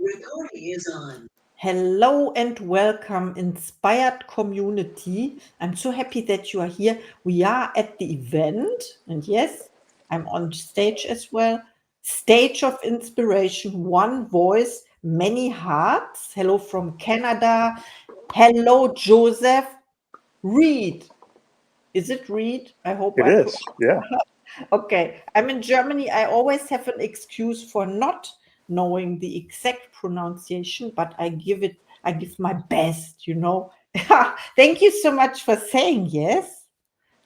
Recording is on. Hello and welcome, inspired community. I'm so happy that you are here. We are at the event, and yes, I'm on stage as well. Stage of Inspiration, one voice, many hearts. Hello from Canada. Hello, Joseph Reid. Is it Reid? I hope It I is, yeah. Okay, I'm in Germany. I always have an excuse for not knowing the exact pronunciation, but I give my best, you know. Thank you so much for saying yes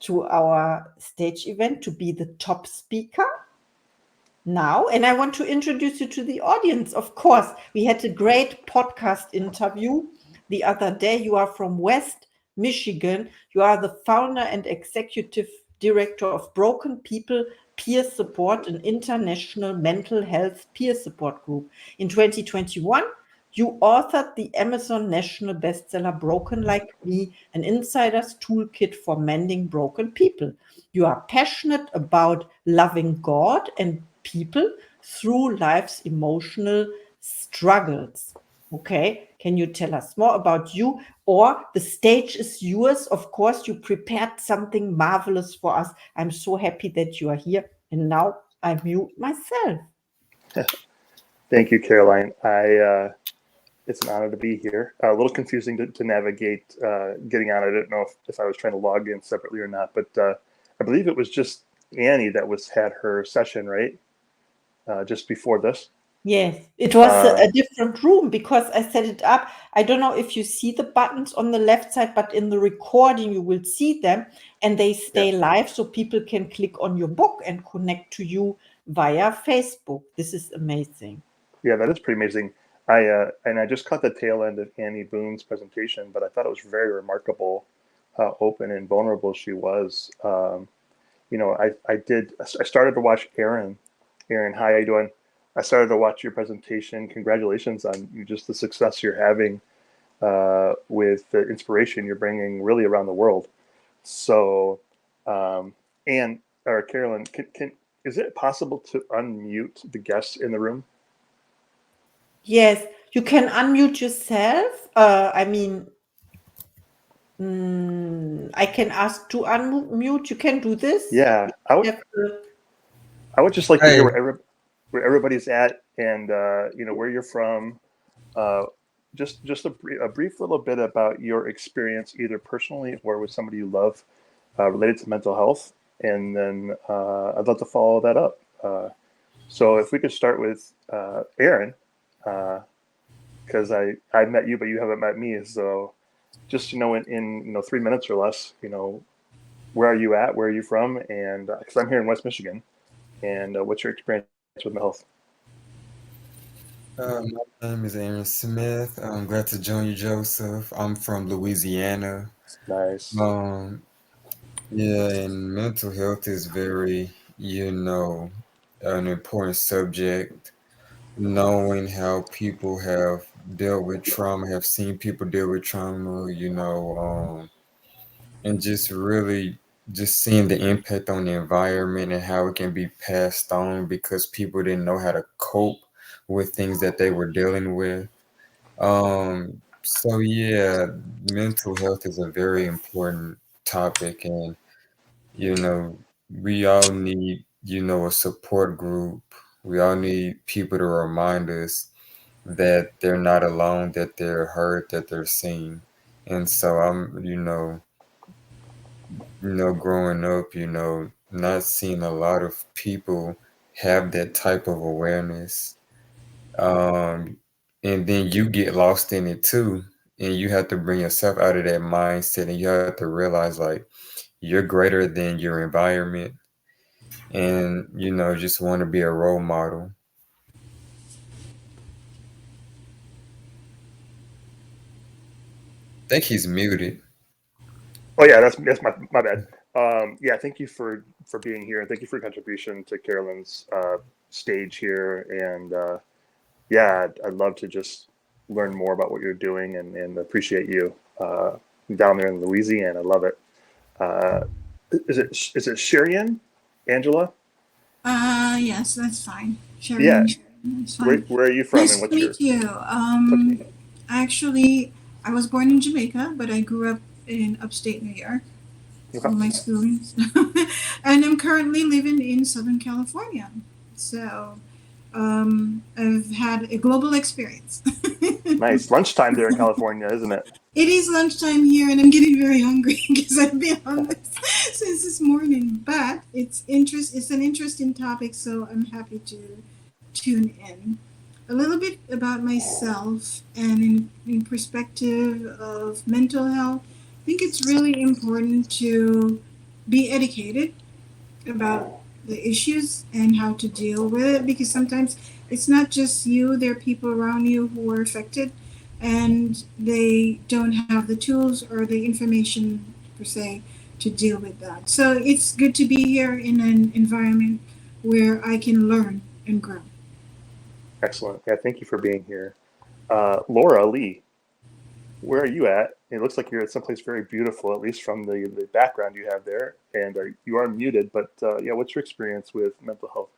to our stage event to be the top speaker now. And I want to introduce you to the audience. Of course, we had a great podcast interview the other day. You are from West Michigan. You are the founder and executive director of Broken People Peer Support, an international mental health peer support group. In 2021, you authored the Amazon national bestseller Broken Like Me, an insider's toolkit for mending broken people. You are passionate about loving God and people through life's emotional struggles. Okay, can you tell us more about you? Or the stage is yours. Of course, you prepared something marvelous for us. I'm so happy that you are here. And now I mute myself. Thank you, Caroline. It's an honor to be here. A little confusing to navigate getting on. I didn't know if I was trying to log in separately or not, but I believe it was just Annie that had her session, right? Just before this. Yes, it was Uh, a different room because I set it up. I don't know if you see the buttons on the left side, but in the recording you will see them and they yeah, stay live so people can click on your book and connect to you via Facebook. This is amazing. yeah, that is pretty amazing. And I just caught the tail end of Annie Boon's presentation, but I thought it was very remarkable how open and vulnerable she was. I started to watch Aaron. Aaron, hi, how you doing? I started to watch your presentation. Congratulations on just the success you're having with the inspiration you're bringing really around the world. So, um, and or Carolyn, can is it possible to unmute the guests in the room? Yes, you can unmute yourself. I can ask to unmute. You can do this. Yeah, You have the- I would just like to hear Hey, where everybody's at and where you're from. Uh, just a brief little bit about your experience, either personally or with somebody you love, related to mental health, and then I'd love to follow that up. So if we could start with Aaron, because I met you, but you haven't met me. So just in 3 minutes or less, where are you at? Where are you from? And because I'm here in West Michigan, and what's your experience with mental health? my name is Aaron Smith. I'm glad to join you, Joseph. I'm from Louisiana. Nice. Um, yeah, and mental health is very, an important subject. Knowing how people have dealt with trauma, have seen people deal with trauma, and just really just seeing the impact on the environment and how it can be passed on because people didn't know how to cope with things that they were dealing with. So yeah, mental health is a very important topic, and you know, we all need, a support group. We all need people to remind us that they're not alone, that they're heard, that they're seen. And so growing up, not seeing a lot of people have that type of awareness. Um, and then you get lost in it too. And you have to bring yourself out of that mindset and you have to realize like you're greater than your environment and, just want to be a role model. I think he's muted. Oh yeah, that's my bad. Yeah, thank you for being here, and thank you for your contribution to Carolyn's stage here. And yeah, I'd love to just learn more about what you're doing and appreciate you down there in Louisiana. I love it. Uh, is it Cherrian Angela? Yes, that's fine. Yeah, Cherrian. It's fine. Where are you from, Nice and to what's your? meet you. Pleasure to meet you. Actually, I was born in Jamaica, but I grew up in upstate New York for Okay. my schooling. And I'm currently living in Southern California. So I've had a global experience. Nice lunchtime there in California, isn't it? It is lunchtime here, and I'm getting very hungry because I've been on this since this morning. But it's an interesting topic, so I'm happy to tune in. A little bit about myself and in perspective of mental health. I think it's really important to be educated about the issues and how to deal with it, because sometimes it's not just you, there are people around you who are affected and they don't have the tools or the information per se to deal with that. So it's good to be here in an environment where I can learn and grow. Excellent. Yeah, thank you for being here. Laura Lee, where are you at? It looks like you're at someplace very beautiful, at least from the background you have there. And you are muted, but yeah, what's your experience with mental health?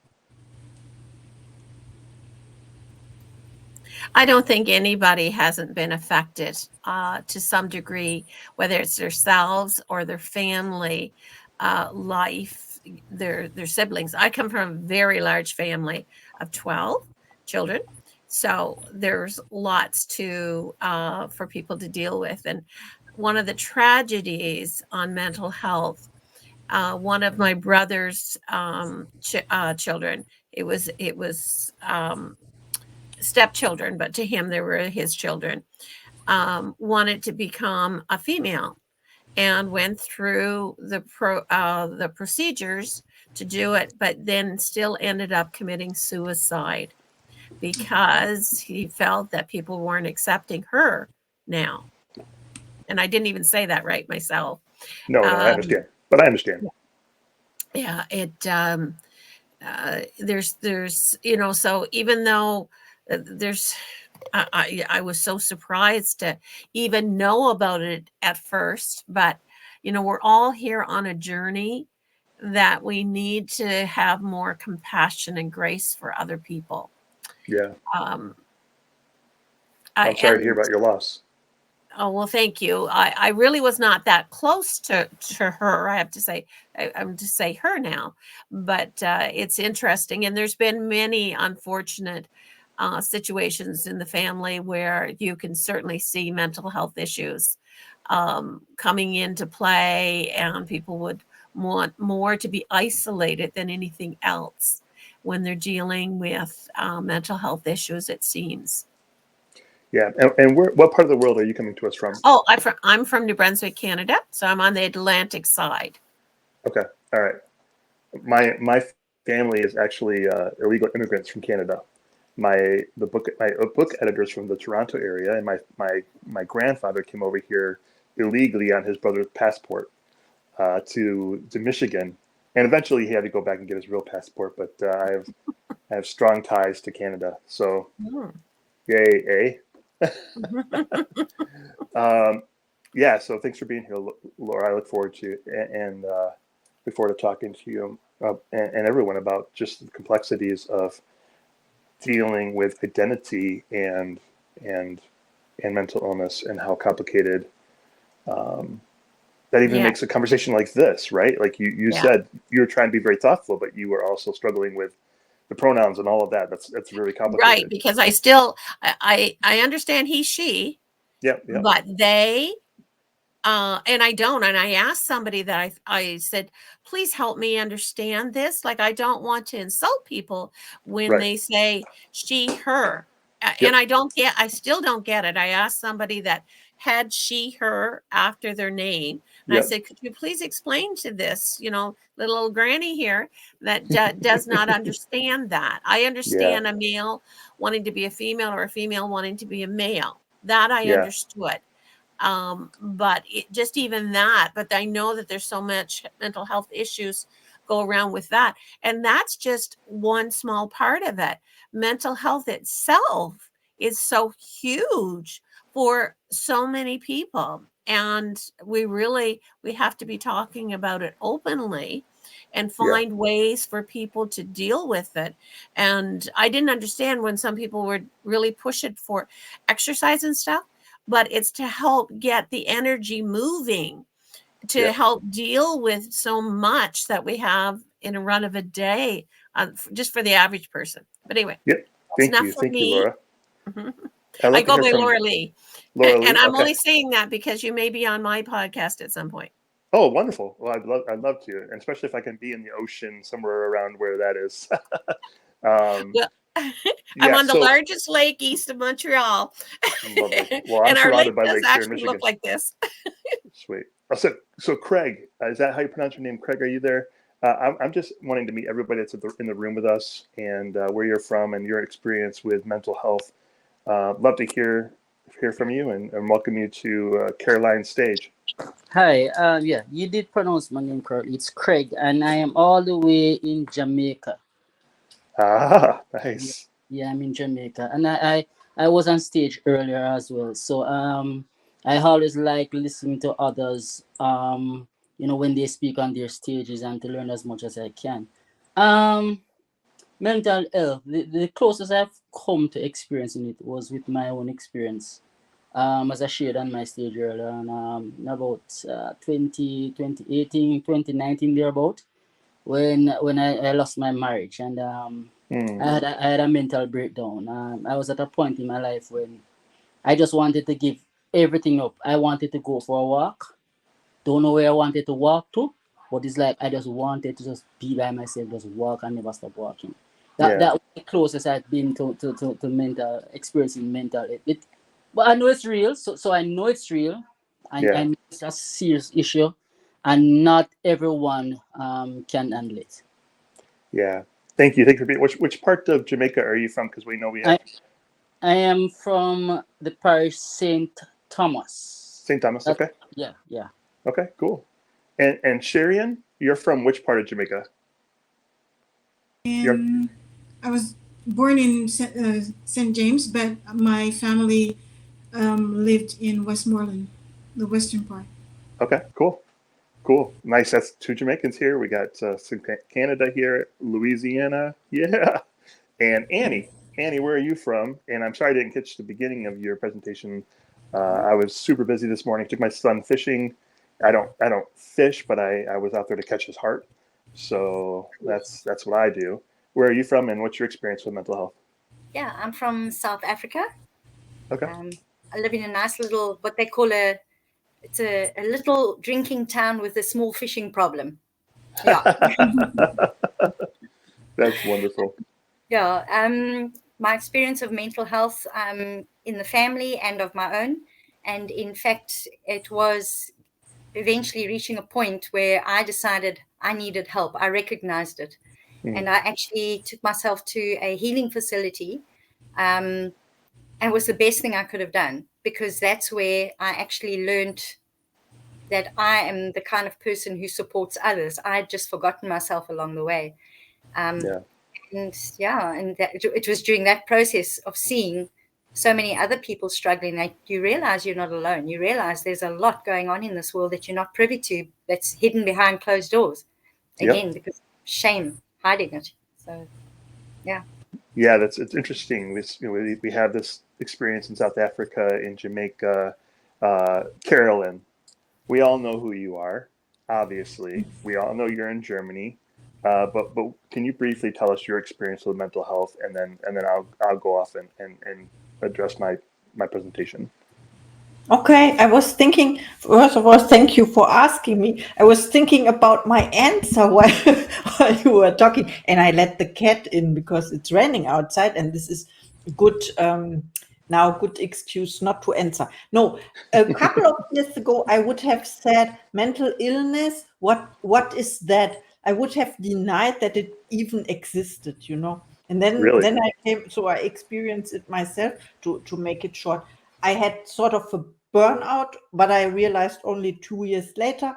I don't think anybody hasn't been affected to some degree, whether it's themselves or their family life, their siblings. I come from a very large family of 12 children. So there's lots to for people to deal with. And one of the tragedies on mental health, one of my brother's children, it was stepchildren, but to him they were his children, wanted to become a female and went through the procedures to do it, but then still ended up committing suicide because he felt that people weren't accepting her now. And I didn't even say that right myself. No, I understand, but I understand. Yeah, there's so even though there's I was so surprised to even know about it at first, but we're all here on a journey that we need to have more compassion and grace for other people. Yeah. I'm sorry to hear about your loss. Oh, well, thank you. I really was not that close to her. I have to say, I'm to say her now, but it's interesting. And there's been many unfortunate situations in the family where you can certainly see mental health issues coming into play, and people would want more to be isolated than anything else when they're dealing with mental health issues, it seems. Yeah, and what part of the world are you coming to us from? Oh, I'm from New Brunswick, Canada, so I'm on the Atlantic side. Okay, all right. My family is actually illegal immigrants from Canada. My book editor's from the Toronto area, and my grandfather came over here illegally on his brother's passport to Michigan, and eventually he had to go back and get his real passport. But I have strong ties to Canada, so yay, eh? Yeah, so thanks for being here, Laura. I look forward to and look forward to talking to you and everyone about just the complexities of dealing with identity and mental illness, and how complicated that even makes a conversation like this, right? Like you said, you were trying to be very thoughtful, but you were also struggling with the pronouns and all of that. That's very complicated. Right, because I still I understand he, she. Yeah. But they and I don't. And I asked somebody that I said, please help me understand this. Like, I don't want to insult people when they say she, her. And I still don't get it. I asked somebody that had she, her after their name. And I said, could you please explain to this, little old granny here that does not understand that. I understand a male wanting to be a female or a female wanting to be a male. That I understood. But just even that, but I know that there's so much mental health issues go around with that. And that's just one small part of it. Mental health itself is so huge for so many people. And we have to be talking about it openly and find ways for people to deal with it. And I didn't understand when some people would really push it for exercise and stuff, but it's to help get the energy moving, to help deal with so much that we have in a run of a day, just for the average person. But anyway, Thank enough you. for Thank me. you, Laura. I go by Laura Lee. Laura Lee. And I'm only saying that because you may be on my podcast at some point. Oh, wonderful. Well, I'd love to, and especially if I can be in the ocean somewhere around where that is. Well, I'm on the largest lake east of Montreal. Lovely. Well, I'm and our lake surrounded by does lakes here in actually Michigan. look like this. Sweet. So Creg, is that how you pronounce your name? Creg, are you there? I'm just wanting to meet everybody that's in the room with us, and where you're from and your experience with mental health. Love to hear from you, and welcome you to Caroline's stage. Hi, yeah, you did pronounce my name correctly. It's Craig, and I am all the way in Jamaica. Ah, nice. Yeah, I'm in Jamaica, and I was on stage earlier as well. So I always like listening to others, when they speak on their stages, and to learn as much as I can. Mental health, the closest I've come to experiencing it was with my own experience. As I shared on my stage earlier, on about 2018, 2019 thereabout, when I lost my marriage, and I had a mental breakdown. I was at a point in my life when I just wanted to give everything up. I wanted to go for a walk. Don't know where I wanted to walk to, but it's like I just wanted to just be by myself, just walk and never stop walking. That was the closest I've been to mental experiencing mental. But I know it's real, so I know it's real, and it's a serious issue, and not everyone can handle it. Yeah. Thank you. Thank you for being. Which part of Jamaica are you from? Because we know we have. I am from the parish St. Thomas. St. Thomas. Okay. Yeah. Okay. Cool. And Cherrian, you're from which part of Jamaica? I was born in St. James, but my family lived in Westmoreland, the western part. Okay. Cool. Nice. That's two Jamaicans here. We got Canada here, Louisiana. Yeah. And Annie, where are you from? And I'm sorry I didn't catch the beginning of your presentation. I was super busy this morning. Took my son fishing. I don't fish, but I was out there to catch his heart. So that's what I do. Where are you from, and what's your experience with mental health? Yeah, I'm from South Africa. Okay. I live in a nice little, what they call a little drinking town with a small fishing problem. Yeah. That's wonderful. Yeah. My experience of mental health in the family and of my own. And in fact, it was eventually reaching a point where I decided I needed help. I recognized it. And I actually took myself to a healing facility, and it was the best thing I could have done, because that's where I actually learned that I am the kind of person who supports others. I had just forgotten myself along the way. And that it was during that process of seeing so many other people struggling that you realize you're not alone. You realize there's a lot going on in this world that you're not privy to, that's hidden behind closed doors. Again, because of shame hiding it. So, yeah. Yeah, it's interesting. We have this experience in South Africa, in Jamaica. Caroline, we all know who you are. Obviously, we all know you're in Germany. But can you briefly tell us your experience with mental health, and then I'll go off and address my presentation. Okay, I was thinking, first of all, thank you for asking me. I was thinking about my answer while you were talking, and I let the cat in because it's raining outside, and this is good good excuse not to answer. No, a couple of years ago, I would have said mental illness. What is that? I would have denied that it even existed, And then then I came, so I experienced it myself. To make it short, I had sort of a burnout, but I realized only 2 years later,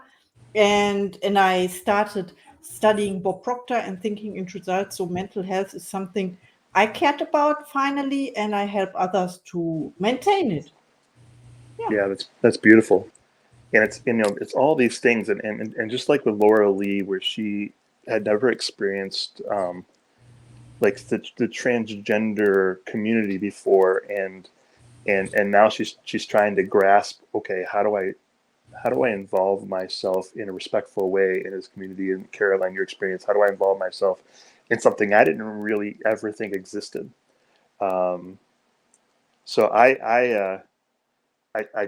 and I started studying Bob Proctor and thinking into that. So mental health is something I cared about finally, and I help others to maintain it. Yeah, that's beautiful. And it's it's all these things, and just like with Laura Lee, where she had never experienced like the transgender community before, and now she's trying to grasp, okay, how do I involve myself in a respectful way in this community? And Caroline, your experience, how do I involve myself in something I didn't really ever think existed? So I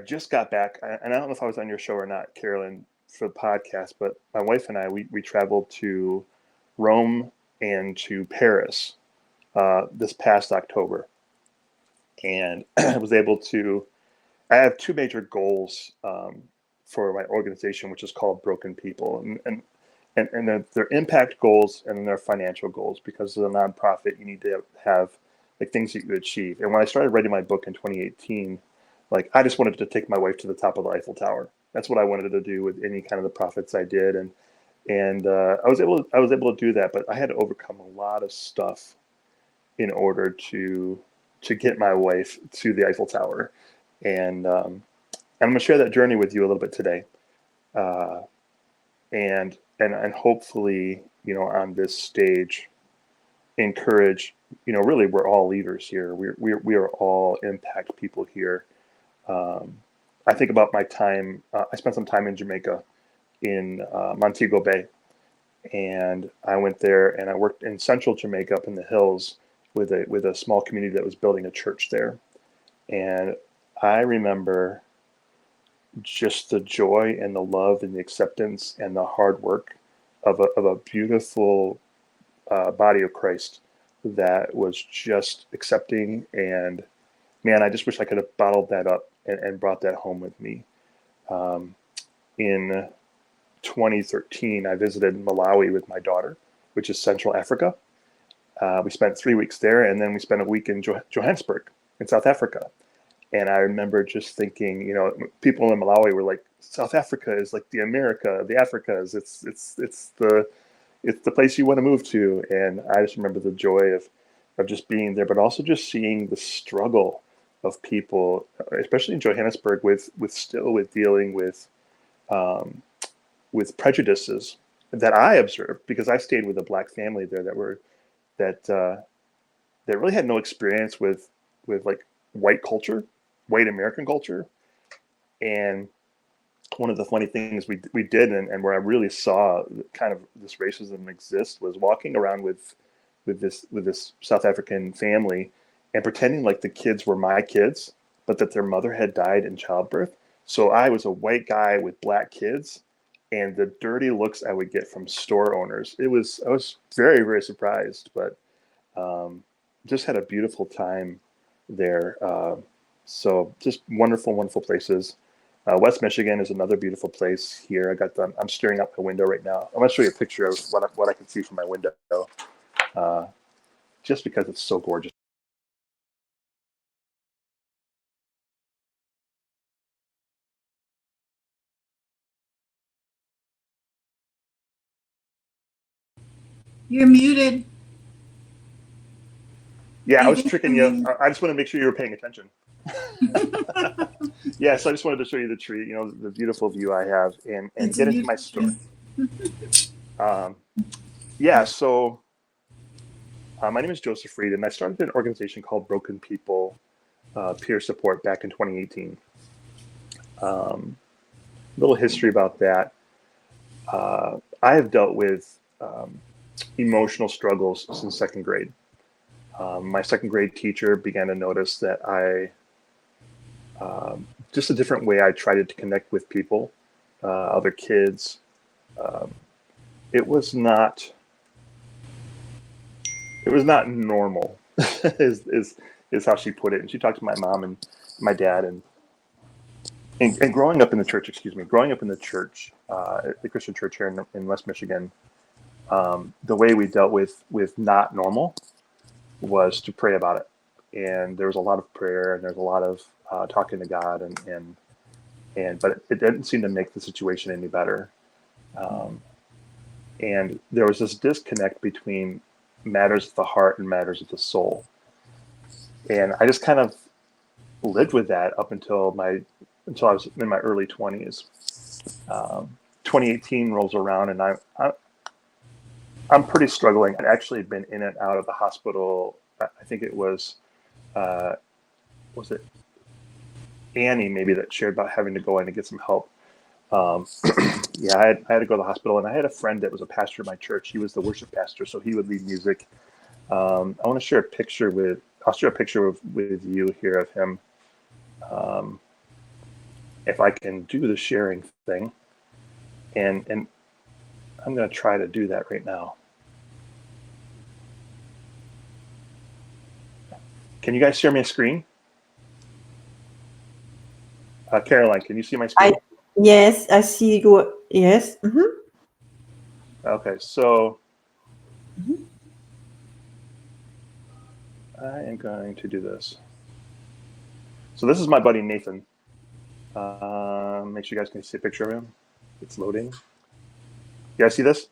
just got back, and I don't know if I was on your show or not, Carolyn, for the podcast, but my wife and I, we traveled to Rome and to Paris this past October. And I was able to, I have two major goals for my organization, which is called Broken People. And they're impact goals and their financial goals, because as a nonprofit, you need to have like things that you achieve. And when I started writing my book in 2018, like I just wanted to take my wife to the top of the Eiffel Tower. That's what I wanted to do with any kind of the profits I did, and I was able to do that. But I had to overcome a lot of stuff in order to get my wife to the Eiffel Tower, and I'm going to share that journey with you a little bit today, and hopefully, you know, on this stage, encourage, you know, really we're all leaders here. We are all impact people here. I think about my time. I spent some time in Jamaica, in Montego Bay, and I went there and I worked in central Jamaica up in the hills with a small community that was building a church there. And I remember just the joy and the love and the acceptance and the hard work of a beautiful body of Christ that was just accepting. And man, I just wish I could have bottled that up and brought that home with me. In 2013, I visited Malawi with my daughter, which is Central Africa. We spent 3 weeks there, and then we spent a week in Johannesburg in South Africa. And I remember just thinking, you know, people in Malawi were like, South Africa is like the America, the Africas. It's the place you want to move to. And I just remember the joy of just being there, but also just seeing the struggle of people, especially in Johannesburg, with dealing with prejudices that I observed, because I stayed with a Black family there that really had no experience with like white culture, white American culture. And one of the funny things we did, and where I really saw kind of this racism exist, was walking around with this South African family and pretending like the kids were my kids, but that their mother had died in childbirth. So I was a white guy with Black kids, and the dirty looks I would get from store owners. I was very, very surprised, but just had a beautiful time there. So just wonderful, wonderful places. West Michigan is another beautiful place here. I'm staring out my window right now. I'm going to show you a picture of what I can see from my window, just because it's so gorgeous. You're muted. Yeah, I was tricking you. I just want to make sure you were paying attention. Yeah, so I just wanted to show you the tree, you know, the beautiful view I have, and get into my story. Yeah, so my name is Joseph Reid, and I started an organization called Broken People Peer Support back in 2018. Little history about that. I have dealt with emotional struggles since second grade. My second grade teacher began to notice that just a different way I tried to connect with people, other kids. It was not normal, is how she put it. And she talked to my mom and my dad, and growing up in the church, the Christian church here in West Michigan, the way we dealt with not normal was to pray about it. And there was a lot of prayer, and there's a lot of talking to God, but it didn't seem to make the situation any better. And there was this disconnect between matters of the heart and matters of the soul. And I just kind of lived with that up until I was in my early 20s. 2018 rolls around, and I'm pretty struggling. I'd actually been in and out of the hospital. I think it was it Annie maybe that shared about having to go in and get some help. Yeah, I had to go to the hospital, and I had a friend that was a pastor at my church. He was the worship pastor, so he would lead music. I want to share a picture I'll share a picture with you here of him. If I can do the sharing thing, and I'm going to try to do that right now. Can you guys share my screen? Caroline, can you see my screen? Yes, I see you. Yes. Mm-hmm. Okay, so I am going to do this. So this is my buddy Nathan. Make sure you guys can see a picture of him. It's loading. You guys see this?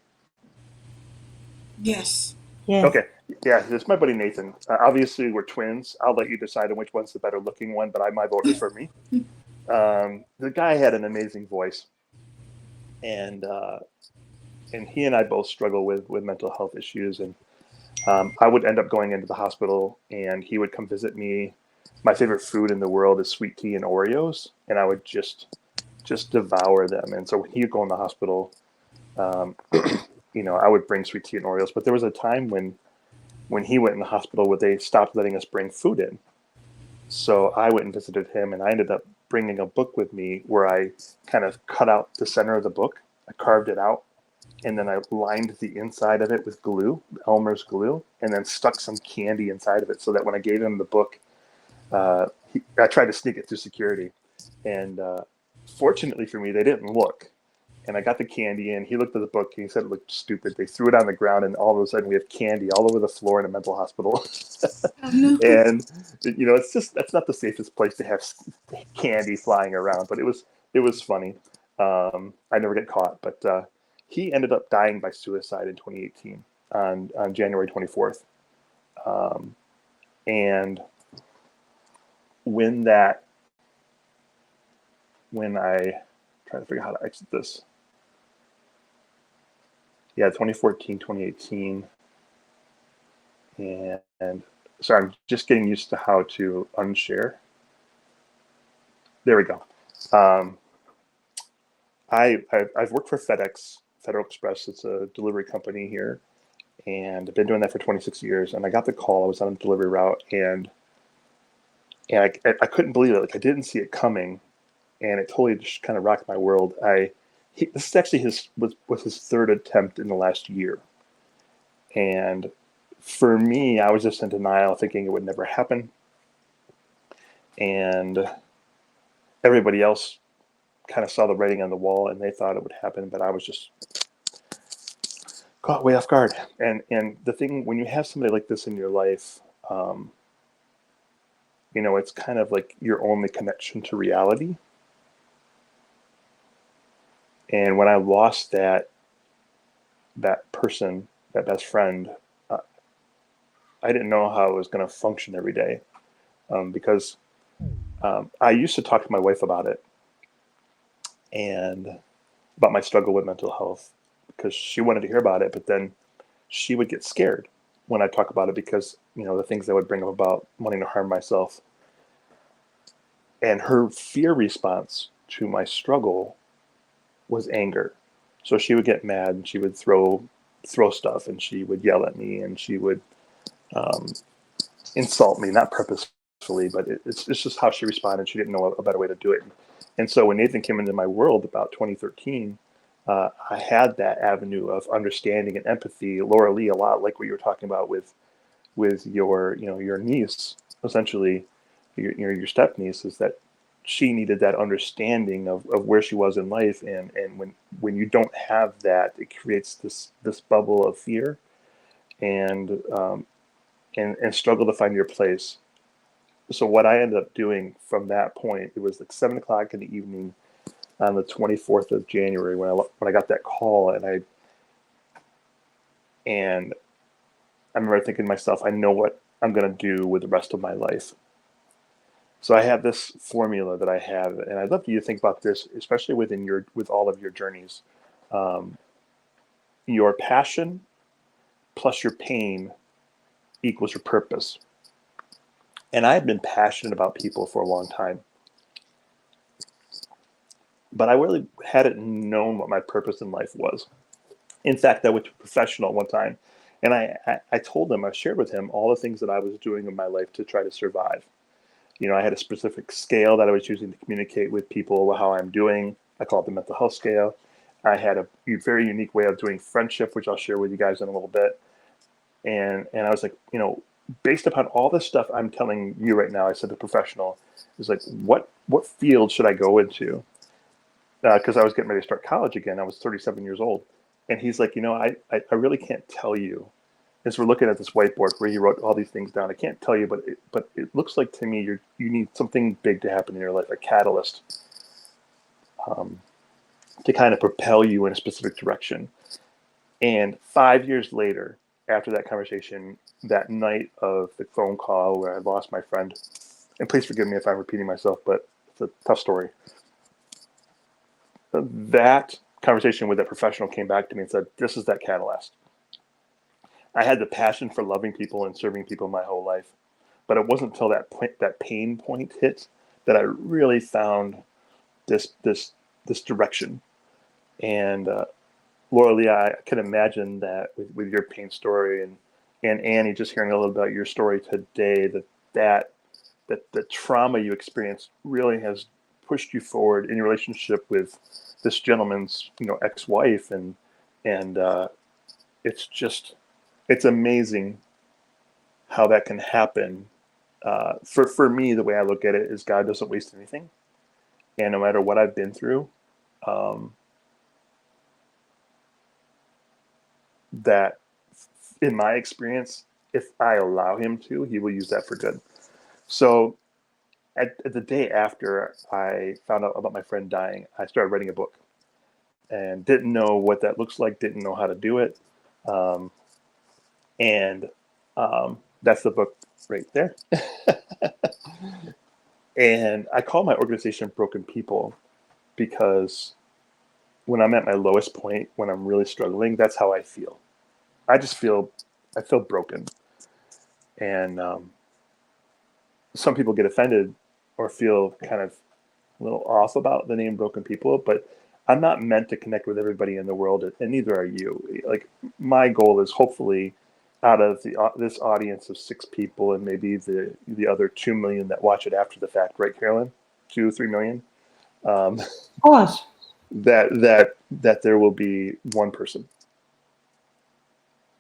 Yes. Yes. Okay. Yeah, this is my buddy Nathan. Obviously, we're twins. I'll let you decide on which one's the better looking one, but my vote is for me. The guy had an amazing voice, and he and I both struggle with mental health issues. And I would end up going into the hospital, and he would come visit me. My favorite food in the world is sweet tea and Oreos, and I would just devour them. And so when he would go in the hospital, I would bring sweet tea and Oreos. But there was a time when he went in the hospital where they stopped letting us bring food in. So I went and visited him, and I ended up bringing a book with me where I kind of cut out the center of the book. I carved it out, and then I lined the inside of it with glue, Elmer's glue, and then stuck some candy inside of it so that when I gave him the book, I tried to sneak it through security. And fortunately for me, they didn't look. And I got the candy in. He looked at the book and he said it looked stupid. They threw it on the ground, and all of a sudden we have candy all over the floor in a mental hospital. And that's not the safest place to have candy flying around. But it was funny. I never get caught. But he ended up dying by suicide in 2018 on January 24th. And when I try to figure out how to exit this. Yeah, 2014, 2018. And so I'm just getting used to how to unshare. There we go. I've worked for FedEx, Federal Express. It's a delivery company here. And I've been doing that for 26 years. And I got the call. I was on a delivery route. And I couldn't believe it. Like, I didn't see it coming. And it totally just kind of rocked my world. This is actually was his third attempt in the last year. And for me, I was just in denial, thinking it would never happen. And everybody else kind of saw the writing on the wall and they thought it would happen, but I was just caught way off guard. And the thing, when you have somebody like this in your life, it's kind of like your only connection to reality. And when I lost that person, that best friend, I didn't know how I was going to function every day, because I used to talk to my wife about it and about my struggle with mental health, because she wanted to hear about it, but then she would get scared when I talk about it because, the things that would bring up about wanting to harm myself. And her fear response to my struggle was anger. So she would get mad and she would throw stuff, and she would yell at me, and she would insult me, not purposefully, but it's just how she responded. She didn't know a better way to do it. And so when Nathan came into my world about 2013, I had that avenue of understanding and empathy. Laura Lee, a lot like what you were talking about with your your niece, essentially your step niece, is that she needed that understanding of where she was in life, and when you don't have that, it creates this bubble of fear and struggle to find your place. So what I ended up doing from that point, it was like 7:00 in the evening on the 24th of January when I got that call, and I remember thinking to myself, I know what I'm going to do with the rest of my life. So I have this formula that I have, and I'd love you to think about this, especially with all of your journeys. Your passion plus your pain equals your purpose. And I've been passionate about people for a long time, but I really hadn't known what my purpose in life was. In fact, I went to a professional one time, and I told him, I shared with him all the things that I was doing in my life to try to survive. You know, I had a specific scale that I was using to communicate with people how I'm doing. I call it the mental health scale. I had a very unique way of doing friendship, which I'll share with you guys in a little bit. And I was like, you know, based upon all this stuff I'm telling you right now, I said the professional is like, what field should I go into? Because I was getting ready to start college again. I was 37 years old. And he's like, you know, I really can't tell you. As we're looking at this whiteboard where he wrote all these things down, I can't tell you, but it looks like to me you need something big to happen in your life, a catalyst, to kind of propel you in a specific direction. And 5 years later, after that conversation, that night of the phone call where I lost my friend, and please forgive me if I'm repeating myself, but it's a tough story. That conversation with that professional came back to me and said, this is that catalyst. I had the passion for loving people and serving people my whole life, but it wasn't until that pain point hit that I really found this direction. And Laura Lee, I can imagine that with your pain story, and Annie, just hearing a little about your story today, that the trauma you experienced really has pushed you forward in your relationship with this gentleman's, you know, ex-wife, and it's amazing how that can happen. For me, the way I look at it is God doesn't waste anything, and no matter what I've been through, that in my experience, if I allow him to, he will use that for good. So at the day after I found out about my friend dying, I started writing a book and didn't know what that looks like, didn't know how to do it. And that's the book right there. And I call my organization Broken People because when I'm at my lowest point, when I'm really struggling, that's how I feel. I feel broken. And some people get offended or feel kind of a little off about the name Broken People, but I'm not meant to connect with everybody in the world, and neither are you. Like, my goal is hopefully out of this audience of 6 people and maybe the other 2 million that watch it after the fact, right, Caroline? 2-3 million. Of course. That there will be one person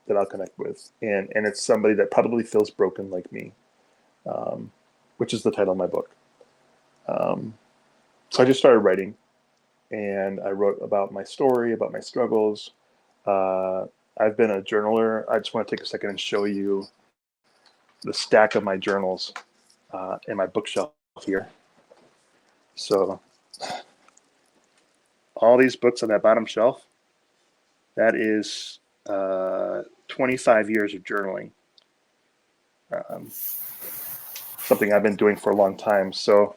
that I'll connect with, and it's somebody that probably feels broken like me, which is the title of my book. So I just started writing, and I wrote about my story, about my struggles. I've been a journaler. I just want to take a second and show you the stack of my journals in my bookshelf here. So all these books on that bottom shelf, that is 25 years of journaling. Something I've been doing for a long time. So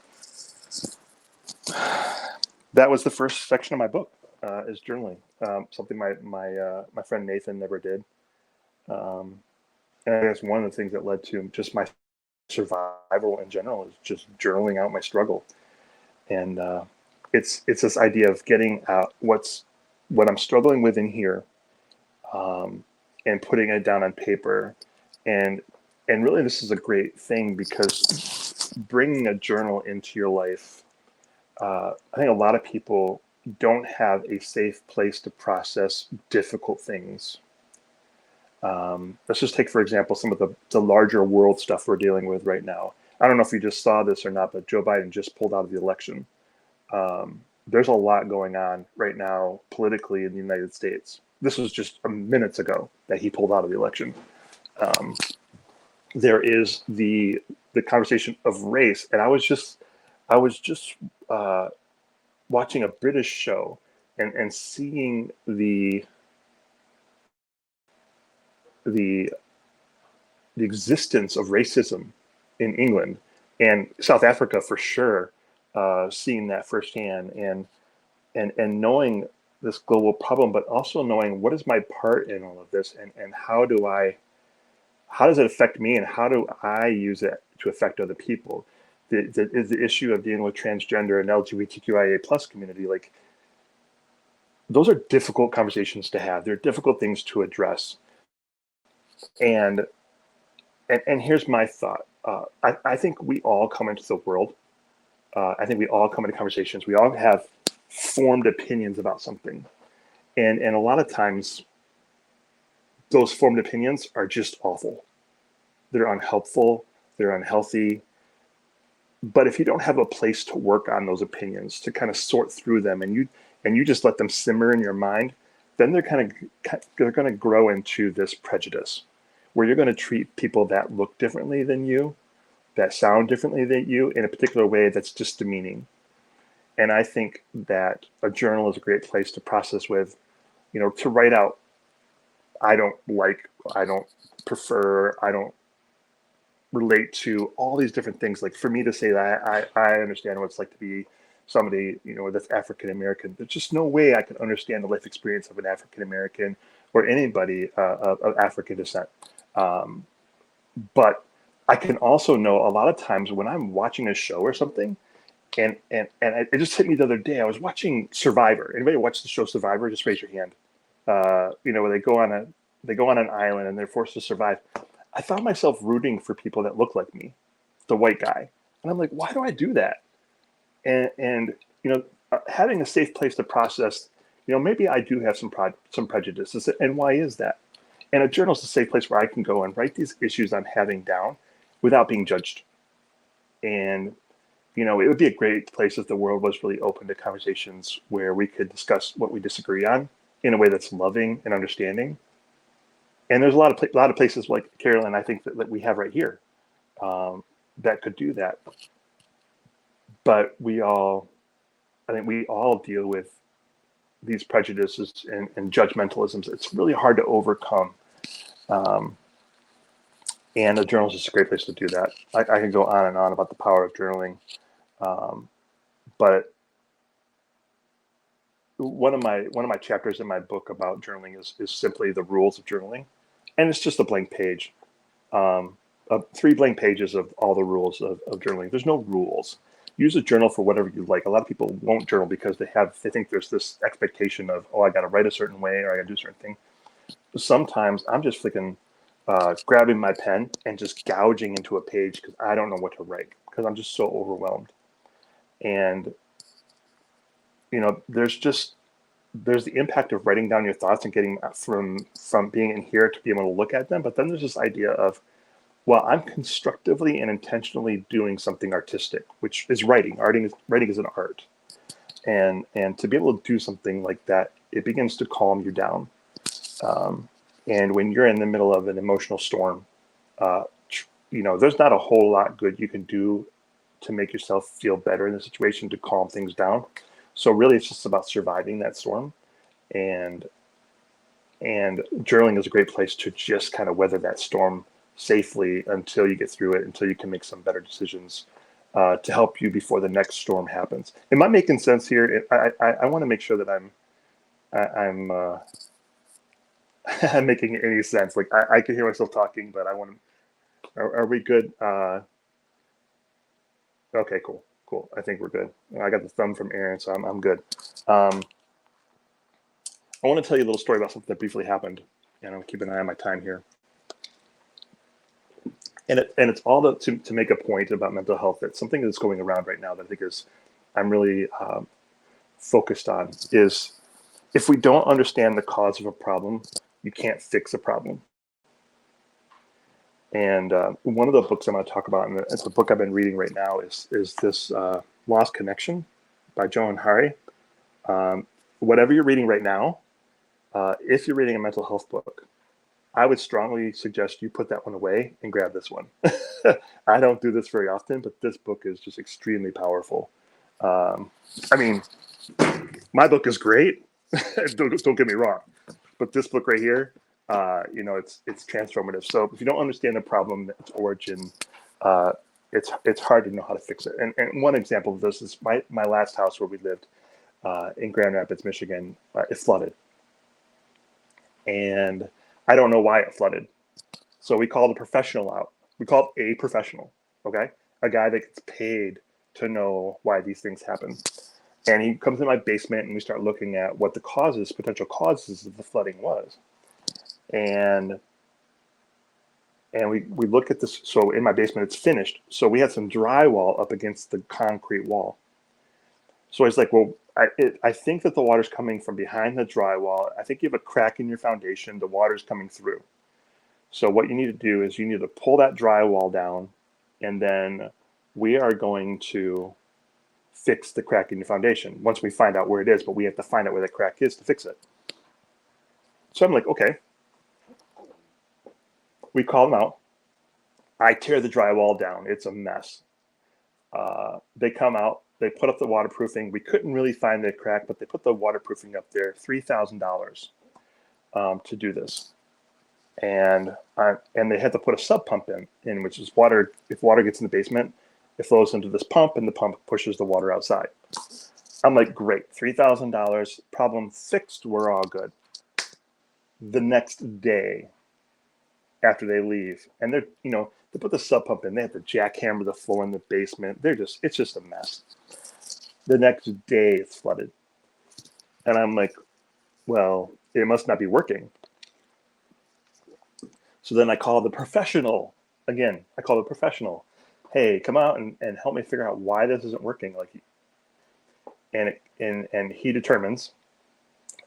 that was the first section of my book, is journaling. Something my friend Nathan never did. And it's one of the things that led to just my survival in general, is just journaling out my struggle. And it's this idea of getting out what I'm struggling with in here, and putting it down on paper. And really, this is a great thing, because bringing a journal into your life, I think a lot of people don't have a safe place to process difficult things. Let's just take, for example, some of the larger world stuff we're dealing with right now. I don't know if you just saw this or not, but Joe Biden just pulled out of the election. There's a lot going on right now politically in the United States. This was just minutes ago that he pulled out of the election. There is the conversation of race, and I was just watching a British show and seeing the existence of racism in England and South Africa for sure, seeing that firsthand, and knowing this global problem, but also knowing what is my part in all of this, and how does it affect me, and how do I use it to affect other people? The issue of dealing with transgender and LGBTQIA plus community, like, those are difficult conversations to have. They're difficult things to address. And here's my thought. I think we all come into the world. I think we all come into conversations. We all have formed opinions about something. And a lot of times, those formed opinions are just awful. They're unhelpful. They're unhealthy. But if you don't have a place to work on those opinions, to kind of sort through them, and you just let them simmer in your mind, then they're going to grow into this prejudice, where you're going to treat people that look differently than you, that sound differently than you, in a particular way that's just demeaning. And I think that a journal is a great place to process with, to write out, I don't like, I don't prefer, I don't relate to, all these different things. Like, for me to say that I understand what it's like to be somebody, that's African American. There's just no way I could understand the life experience of an African American or anybody of African descent. But I can also know a lot of times when I'm watching a show or something, and it just hit me the other day. I was watching Survivor. Anybody watch the show Survivor? Just raise your hand. Where they go on an island and they're forced to survive. I found myself rooting for people that look like me, the white guy, and I'm like, why do I do that? And having a safe place to process, maybe I do have some prejudices, and why is that? And a journal is a safe place where I can go and write these issues I'm having down without being judged. And it would be a great place if the world was really open to conversations where we could discuss what we disagree on in a way that's loving and understanding. And there's a lot of places like Caroline, I think that we have right here, that could do that. But I think we all deal with these prejudices and judgmentalisms. It's really hard to overcome. And a journal is just a great place to do that. I can go on and on about the power of journaling. But one of my chapters in my book about journaling is simply the rules of journaling. And it's just a blank page, 3 blank pages of all the rules of journaling. There's no rules. Use a journal for whatever you like. A lot of people won't journal because they think there's this expectation of, I got to write a certain way, or I got to do a certain thing. Sometimes I'm just flicking, grabbing my pen and just gouging into a page because I don't know what to write, because I'm just so overwhelmed. And there's the impact of writing down your thoughts and getting from being in here to be able to look at them. But then there's this idea of, well, I'm constructively and intentionally doing something artistic, which is writing. Writing is an art. And to be able to do something like that, it begins to calm you down. And when you're in the middle of an emotional storm, there's not a whole lot good you can do to make yourself feel better in the situation, to calm things down. So really, it's just about surviving that storm, and journaling is a great place to just kind of weather that storm safely until you get through it, until you can make some better decisions to help you before the next storm happens. Am I making sense here? I want to make sure that I'm I'm making any sense. Like, I can hear myself talking, but I want to. Are we good? Okay, cool. I think we're good. I got the thumb from Aaron, so I'm good. I want to tell you a little story about something that briefly happened, and I'm keeping an eye on my time here. And it's all to make a point about mental health. That's something that's going around right now that I think I'm really focused on, is if we don't understand the cause of a problem, you can't fix a problem. And one of the books I'm going to talk about, and it's a book I've been reading right now, is this Lost Connection by Joan Hari. Whatever you're reading right now, if you're reading a mental health book, I would strongly suggest you put that one away and grab this one. I don't do this very often, but this book is just extremely powerful. I mean, my book is great. Don't get me wrong, but this book right here, it's transformative. So if you don't understand the problem, its origin, it's hard to know how to fix it. And one example of this is my last house where we lived. in Grand Rapids, Michigan, it flooded. And I don't know why it flooded. So we called a professional out. We called a professional, okay? A guy that gets paid to know why these things happen. And he comes in my basement and we start looking at what the potential causes of the flooding was. And we look at this. So in my basement, it's finished. So we had some drywall up against the concrete wall. So I was like, well, I think that the water's coming from behind the drywall. I think you have a crack in your foundation. The water's coming through. So what you need to do is you need to pull that drywall down, and then we are going to fix the crack in your foundation once we find out where it is, but we have to find out where that crack is to fix it. So I'm like, okay. We call them out. I tear the drywall down. It's a mess. They come out. They put up the waterproofing. We couldn't really find the crack, but they put the waterproofing up there, $3,000 to do this. And they had to put a sub pump in, which is water. If water gets in the basement, it flows into this pump, and the pump pushes the water outside. I'm like, great, $3,000, problem fixed. We're all good. The next day, after they leave, and they put the sub pump in. They have to jackhammer the floor in the basement. It's just a mess. The next day, it's flooded, and I'm like, well, it must not be working. So then I call the professional again. I call the professional. Hey, come out and help me figure out why this isn't working. And he determines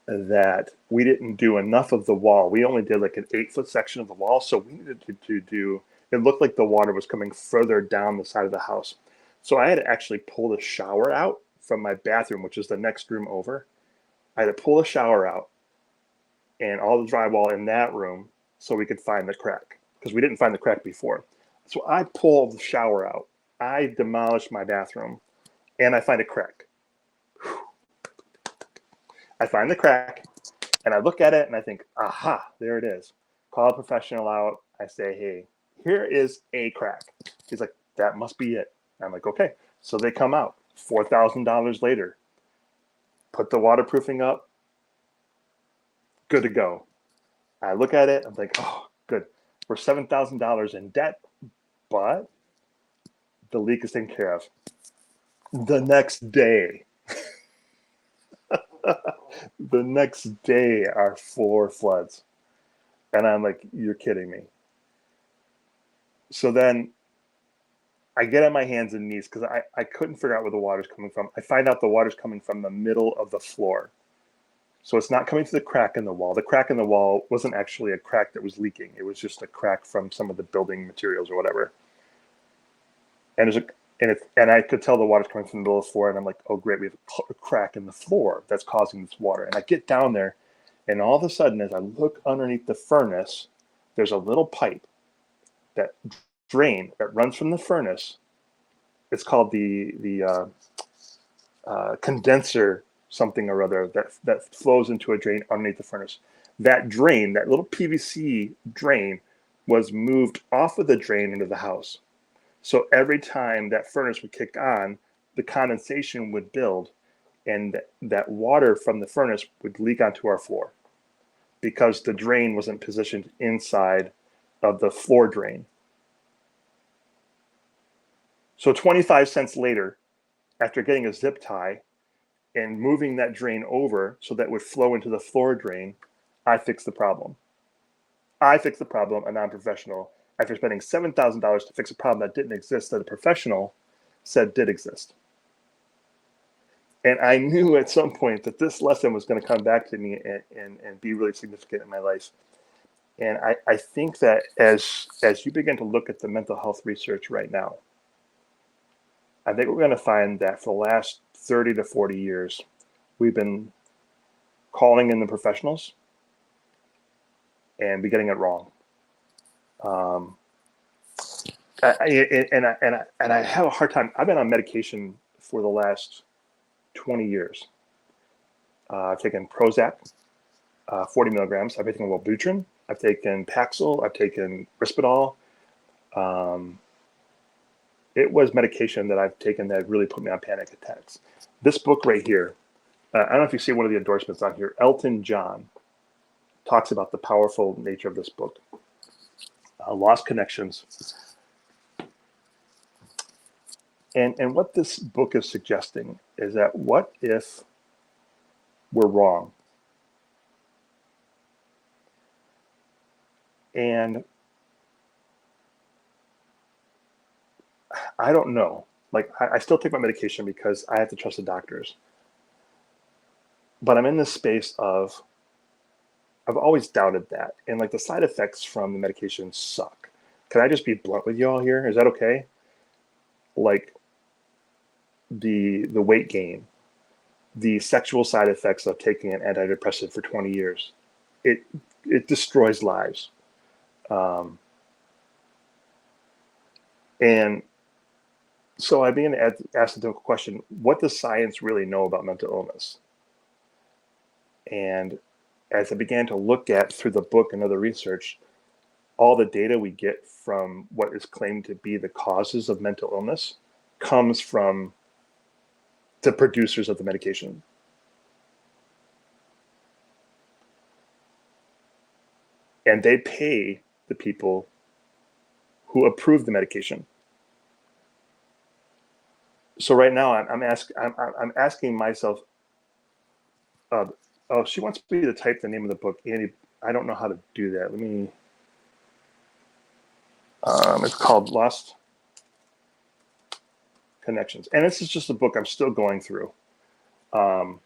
that we didn't do enough of the wall. We only did like an 8-foot section of the wall. So we needed to do, it looked like the water was coming further down the side of the house. So I had to actually pull the shower out from my bathroom, which is the next room over. I had to pull the shower out and all the drywall in that room so we could find the crack, because we didn't find the crack before. So I pulled the shower out. I demolished my bathroom and I find a crack. I find the crack and I look at it and I think, aha, there it is. Call a professional out. I say, hey, here is a crack. He's like, that must be it. I'm like, okay. So they come out $4,000 later, put the waterproofing up, good to go. I look at it. I'm like, oh, good. We're $7,000 in debt, but the leak is taken care of. The next day, our floor floods. And I'm like, you're kidding me. So then I get on my hands and knees because I couldn't figure out where the water's coming from. I find out the water's coming from the middle of the floor. So it's not coming through the crack in the wall. The crack in the wall wasn't actually a crack that was leaking. It was just a crack from some of the building materials or whatever. And I could tell the water's coming from the middle of the floor. And I'm like, oh, great, we have a crack in the floor that's causing this water. And I get down there, and all of a sudden, as I look underneath the furnace, there's a little pipe, that drain that runs from the furnace. It's called the condenser something or other that flows into a drain underneath the furnace. That drain, that little PVC drain, was moved off of the drain into the house. So every time that furnace would kick on, the condensation would build, and that water from the furnace would leak onto our floor because the drain wasn't positioned inside of the floor drain. So 25 cents later, after getting a zip tie and moving that drain over so that would flow into the floor drain, I fixed the problem. I fixed the problem, a non-professional, after spending $7,000 to fix a problem that didn't exist, that a professional said did exist. And I knew at some point that this lesson was going to come back to me and be really significant in my life. And I think that as you begin to look at the mental health research right now, I think we're going to find that for the last 30 to 40 years, we've been calling in the professionals and be getting it wrong. I have a hard time. I've been on medication for the last 20 years. I've taken Prozac, 40 milligrams. I've been taking Wellbutrin. I've taken Paxil. I've taken Risperdal. It was medication that I've taken that really put me on panic attacks. This book right here I don't know if you see one of the endorsements on here. Elton John talks about the powerful nature of this book, Lost Connections. And what this book is suggesting is that what if we're wrong? And I don't know. Like, I still take my medication because I have to trust the doctors. But I'm in this space of, I've always doubted that. And like the side effects from the medication suck. Can I just be blunt with you all here? Is that okay? Like the weight gain, the sexual side effects of taking an antidepressant for 20 years, it destroys lives. And so I began to ask the difficult question, what does science really know about mental illness? And as I began to look at through the book and other research, all the data we get from what is claimed to be the causes of mental illness comes from the producers of the medication. And they pay the people who approve the medication. So right now I'm asking myself, oh, she wants me to type the name of the book. Annie, I don't know how to do that. Let me, it's called Lost Connections. And this is just a book I'm still going through. But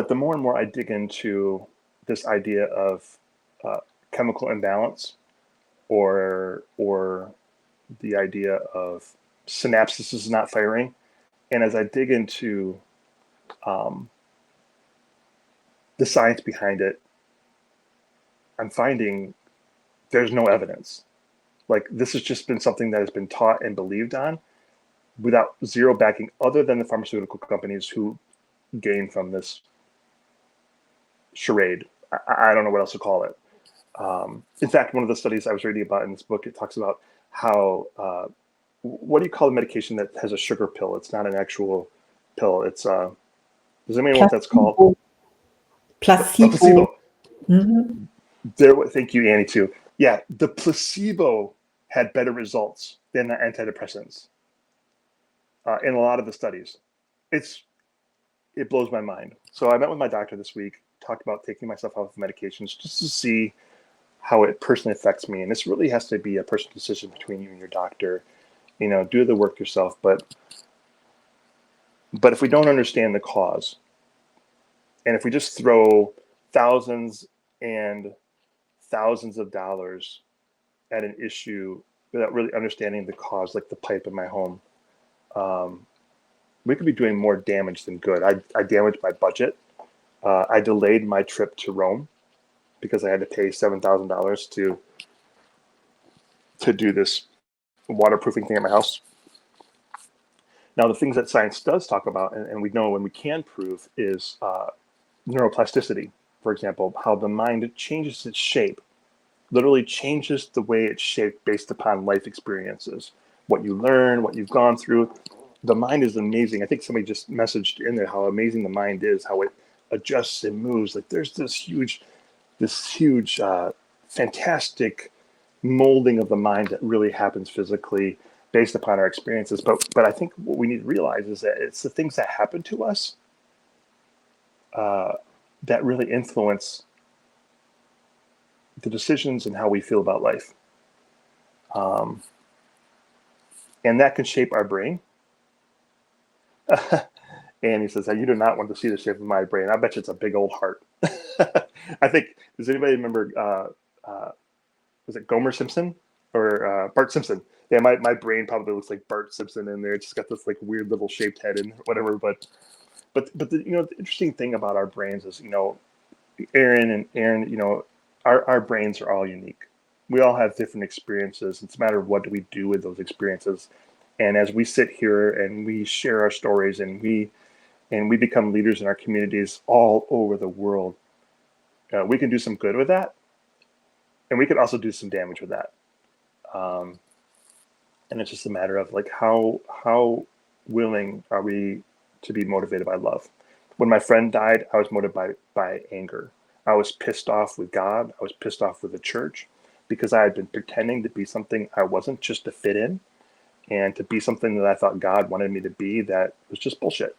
the more and more I dig into this idea of chemical imbalance or the idea of synapses is not firing, and as I dig into the science behind it, I'm finding there's no evidence. Like, this has just been something that has been taught and believed on without zero backing other than the pharmaceutical companies who gain from this charade. I don't know what else to call it. In fact, one of the studies I was reading about in this book, it talks about how, what do you call a medication that has a sugar pill? It's not an actual pill. It's, does anybody know what that's called? Placebo. Placebo. Mm-hmm. Thank you, Annie, too. Yeah, the placebo had better results than the antidepressants in a lot of the studies. It blows my mind. So I met with my doctor this week, talked about taking myself off of medications just to see how it personally affects me. And this really has to be a personal decision between you and your doctor. You know, do the work yourself. But if we don't understand the cause, and if we just throw thousands and thousands of dollars at an issue without really understanding the cause, like the pipe in my home, we could be doing more damage than good. I damaged my budget. I delayed my trip to Rome because I had to pay $7,000 to do this waterproofing thing at my house. Now, the things that science does talk about, and we know and we can prove, is neuroplasticity. For example, how the mind changes its shape, literally changes the way it's shaped based upon life experiences, what you learn, what you've gone through. The mind is amazing. I think somebody just messaged in there how amazing the mind is, how it adjusts and moves. Like, there's this huge, fantastic molding of the mind that really happens physically based upon our experiences. But I think what we need to realize is that it's the things that happen to us that really influence the decisions and how we feel about life. And that can shape our brain. And he says, you do not want to see the shape of my brain. I bet you it's a big old heart. I think, does anybody remember, was it Gomer Simpson or Bart Simpson? Yeah, my brain probably looks like Bart Simpson in there. It's just got this like weird little shaped head and whatever. But the, the interesting thing about our brains is, Aaron, our brains are all unique. We all have different experiences. It's a matter of what do we do with those experiences. And as we sit here and we share our stories and we become leaders in our communities all over the world, we can do some good with that. And we can also do some damage with that. And it's just a matter of like, how willing are we to be motivated by love. When my friend died, I was motivated by anger. I was pissed off with God. I was pissed off with the church because I had been pretending to be something I wasn't, just to fit in, and to be something that I thought God wanted me to be that was just bullshit.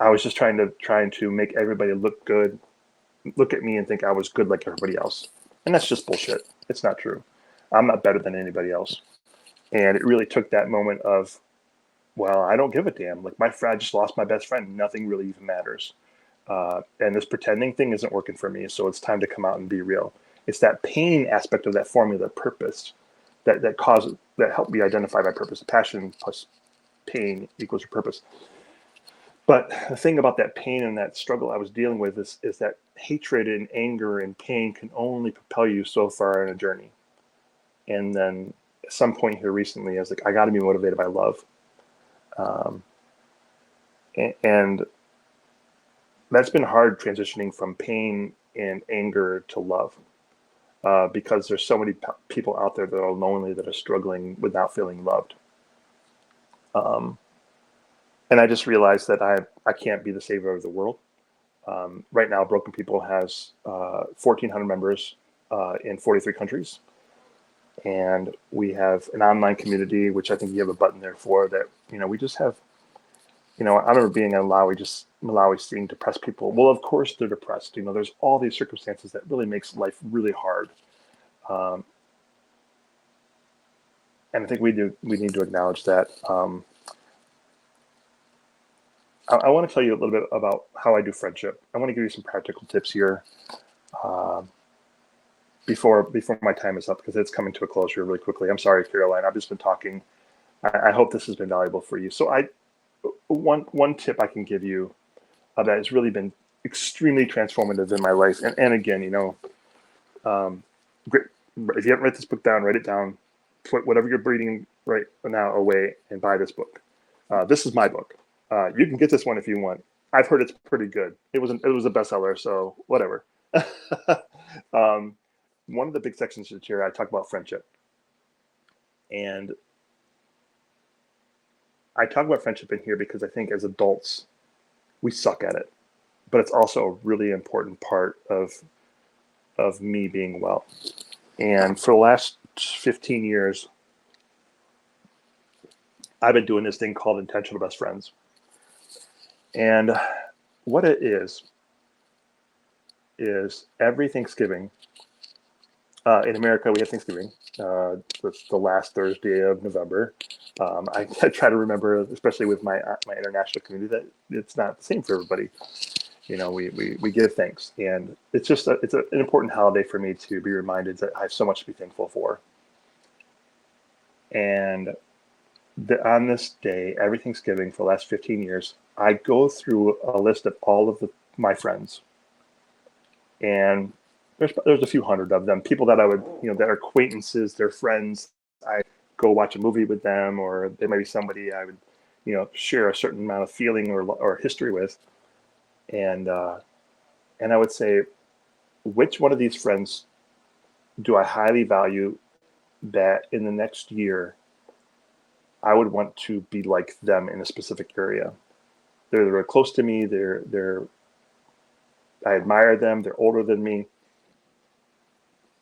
I was just trying to make everybody look good, look at me and think I was good like everybody else. And that's just bullshit. It's not true. I'm not better than anybody else. And it really took that moment of, well, I don't give a damn. Like, my friend, I just lost my best friend. Nothing really even matters. And this pretending thing isn't working for me. So it's time to come out and be real. It's that pain aspect of that formula, purpose, that helped me identify my purpose. Passion plus pain equals your purpose. But the thing about that pain and that struggle I was dealing with is that hatred and anger and pain can only propel you so far in a journey. And then at some point here recently, I was like, I got to be motivated by love. And that's been hard, transitioning from pain and anger to love, because there's so many people out there that are lonely, that are struggling without feeling loved. And I just realized that I can't be the savior of the world. Right now, Broken People has 1,400 members in 43 countries. And we have an online community, which I think you have a button there for that. We just have, I remember being in Malawi, seeing depressed people. Well, of course they're depressed. There's all these circumstances that really makes life really hard. And I think we need to acknowledge that. I want to tell you a little bit about how I do friendship. I want to give you some practical tips here before my time is up, because it's coming to a close here really quickly. I'm sorry, Caroline. I've just been talking. I hope this has been valuable for you. So one tip I can give you that has really been extremely transformative in my life. And again, great. If you haven't read this book down, write it down. Put whatever you're reading right now away and buy this book. This is my book. You can get this one if you want. I've heard it's pretty good. It was a bestseller, so whatever. One of the big sections here, I talk about friendship. And I talk about friendship in here because I think as adults, we suck at it. But it's also a really important part of me being well. And for the last 15 years, I've been doing this thing called Intentional Best Friends. And what it is every Thanksgiving, in America, we have Thanksgiving. It's the last Thursday of November. I try to remember, especially with my international community, that it's not the same for everybody. We give thanks, and it's an important holiday for me to be reminded that I have so much to be thankful for. And on this day, every Thanksgiving for the last 15 years, I go through a list of all of my friends, and there's a few hundred of them, people that I would, that are acquaintances, they're friends. I go watch a movie with them, or they might be somebody I would, share a certain amount of feeling or history with. And I would say, which one of these friends do I highly value that in the next year I would want to be like them in a specific area? They're close to me. I admire them. They're older than me.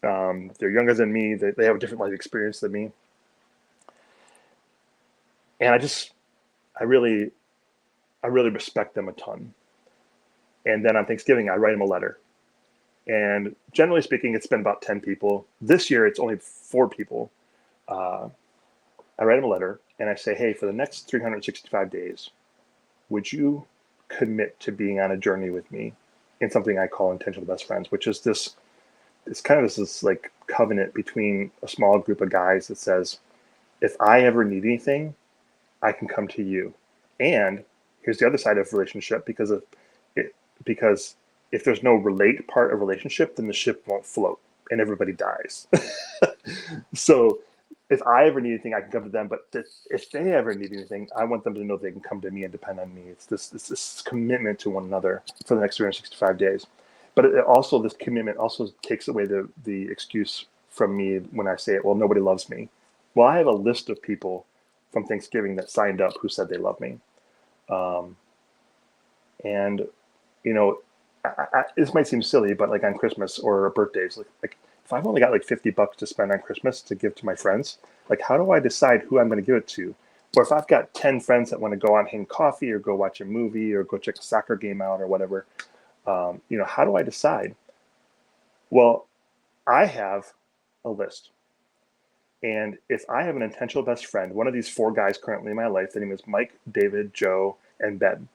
They're younger than me. They have a different life experience than me. And I really respect them a ton. And then on Thanksgiving, I write them a letter. And generally speaking, it's been about 10 people. This year, it's only 4 people. I write them a letter and I say, hey, for the next 365 days, would you commit to being on a journey with me in something I call Intentional Best Friends, which is this like covenant between a small group of guys that says, if I ever need anything, I can come to you. And here's the other side of relationship, because if there's no relate part of relationship, then the ship won't float and everybody dies. So if I ever need anything, I can come to them. But if they ever need anything, I want them to know they can come to me and depend on me. It's this commitment to one another for the next 365 days. But this commitment also takes away the excuse from me when I say, well, nobody loves me. Well, I have a list of people from Thanksgiving that signed up who said they love me. And, you know, this might seem silly, but like on Christmas or birthdays, like if I've only got like $50 to spend on Christmas to give to my friends, like how do I decide who I'm going to give it to? Or if I've got 10 friends that want to go out and hang coffee or go watch a movie or go check a soccer game out or whatever, you know, how do I decide? Well, I have a list. And if I have an intentional best friend, one of these 4 guys currently in my life, the name is Mike, David, Joe, and Ben.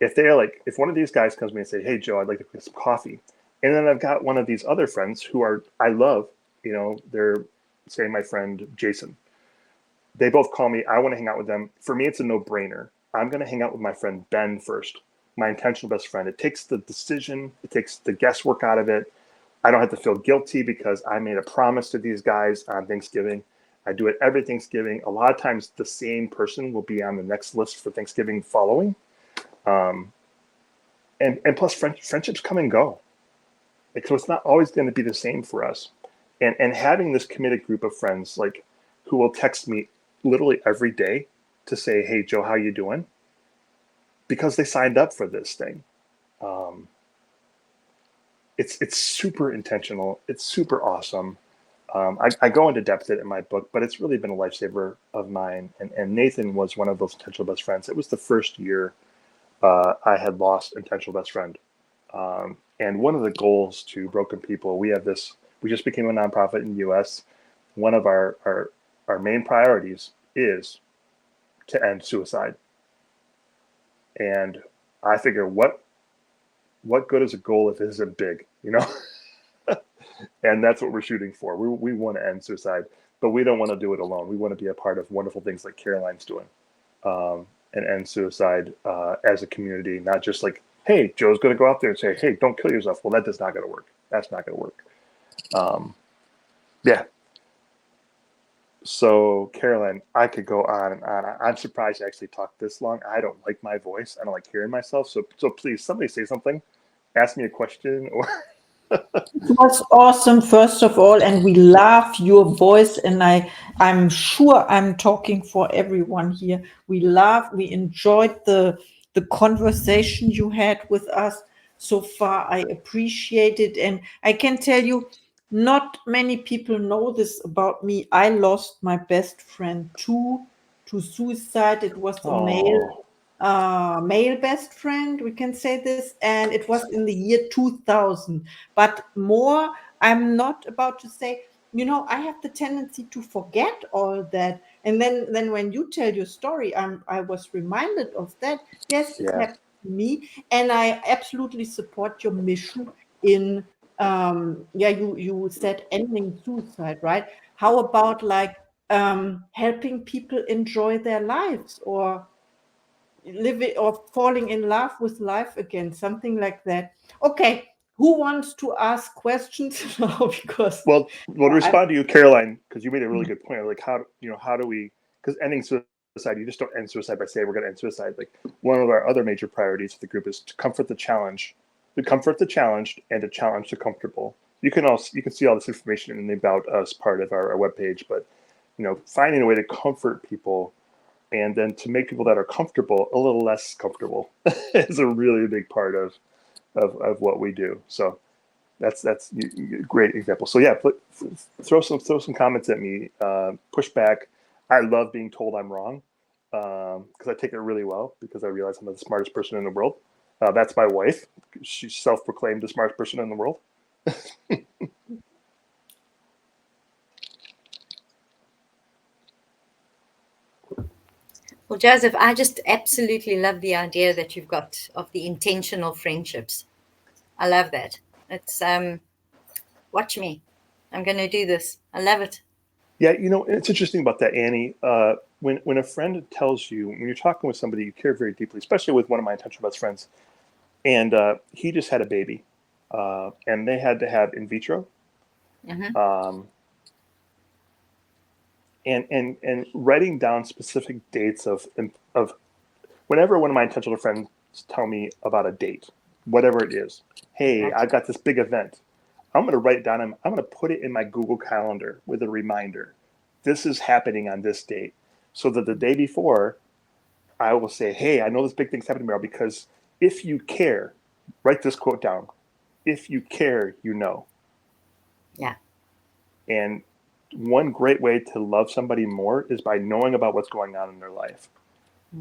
If they're like, if one of these guys comes to me and say, hey, Joe, I'd like to get some coffee. And then I've got one of these other friends who I love, you know, they're, say, my friend Jason. They both call me, I want to hang out with them. For me, it's a no-brainer. I'm going to hang out with my friend Ben first, my intentional best friend. It takes the decision, it takes the guesswork out of it. I don't have to feel guilty because I made a promise to these guys on Thanksgiving. I do it every Thanksgiving. A lot of times the same person will be on the next list for Thanksgiving following. And plus friendships come and go. Like, so it's not always going to be the same for us. And having this committed group of friends, like, who will text me literally every day to say, hey, Joe, how you doing? Because they signed up for this thing. It's super intentional. It's super awesome. I go into depth in my book, but it's really been a lifesaver of mine. And Nathan was one of those intentional best friends. It was the first year I had lost intentional best friend. And one of the goals to Broken People, we just became a nonprofit in the US. One of our main priorities is to end suicide. And I figure what good is a goal if it isn't big, you know? And that's what we're shooting for. We want to end suicide, but we don't want to do it alone. We want to be a part of wonderful things like Caroline's doing, and end suicide as a community, not just like, hey, Joe's going to go out there and say, hey, don't kill yourself. Well, that is not going to work. That's not going to work. Yeah. So, Caroline, I could go on and on. I'm surprised I actually talked this long. I don't like my voice. I don't like hearing myself. So please, somebody say something. Ask me a question. Or it was awesome, first of all, and we love your voice. And I'm sure I'm talking for everyone here. We enjoyed the conversation you had with us so far. I appreciate it. And I can tell you, not many people know this about me. I lost my best friend to suicide. It was a male best friend, we can say this, and it was in the year 2000. But more, I'm not about to say, you know, I have the tendency to forget all that. And then when you tell your story, I was reminded of that. Yes, it happened to me, and I absolutely support your mission in you said ending suicide, right? How about like helping people enjoy their lives, or living or falling in love with life again, something like that. Okay, who wants to ask questions now? Because well, to respond to you, Caroline, because you made a really good point. Like, how do we? Because ending suicide, you just don't end suicide by saying we're going to end suicide. Like, one of our other major priorities for the group is to comfort the challenged, and to challenge the comfortable. You can see all this information in the About Us part of our webpage, but you know, finding a way to comfort people and then to make people that are comfortable a little less comfortable is a really big part of what we do. So that's a great example. So yeah, throw some comments at me, push back. I love being told I'm wrong, because I take it really well, because I realize I'm the smartest person in the world. That's my wife. She's self-proclaimed the smartest person in the world. Well, Joseph, I just absolutely love the idea that you've got of the intentional friendships. I love that. It's watch me. I'm going to do this. I love it. Yeah, you know, it's interesting about that, Annie. When a friend tells you, when you're talking with somebody you care very deeply, especially with one of my intentional best friends, and he just had a baby, and they had to have in vitro. Mm-hmm. And writing down specific dates of whenever one of my intentional friends tell me about a date, whatever it is, hey, I've got this big event. I'm going to write it down. I'm going to put it in my Google Calendar with a reminder. This is happening on this date, so that the day before, I will say, hey, I know this big thing's happening tomorrow because if you care, write this quote down. If you care, you know. Yeah. And one great way to love somebody more is by knowing about what's going on in their life.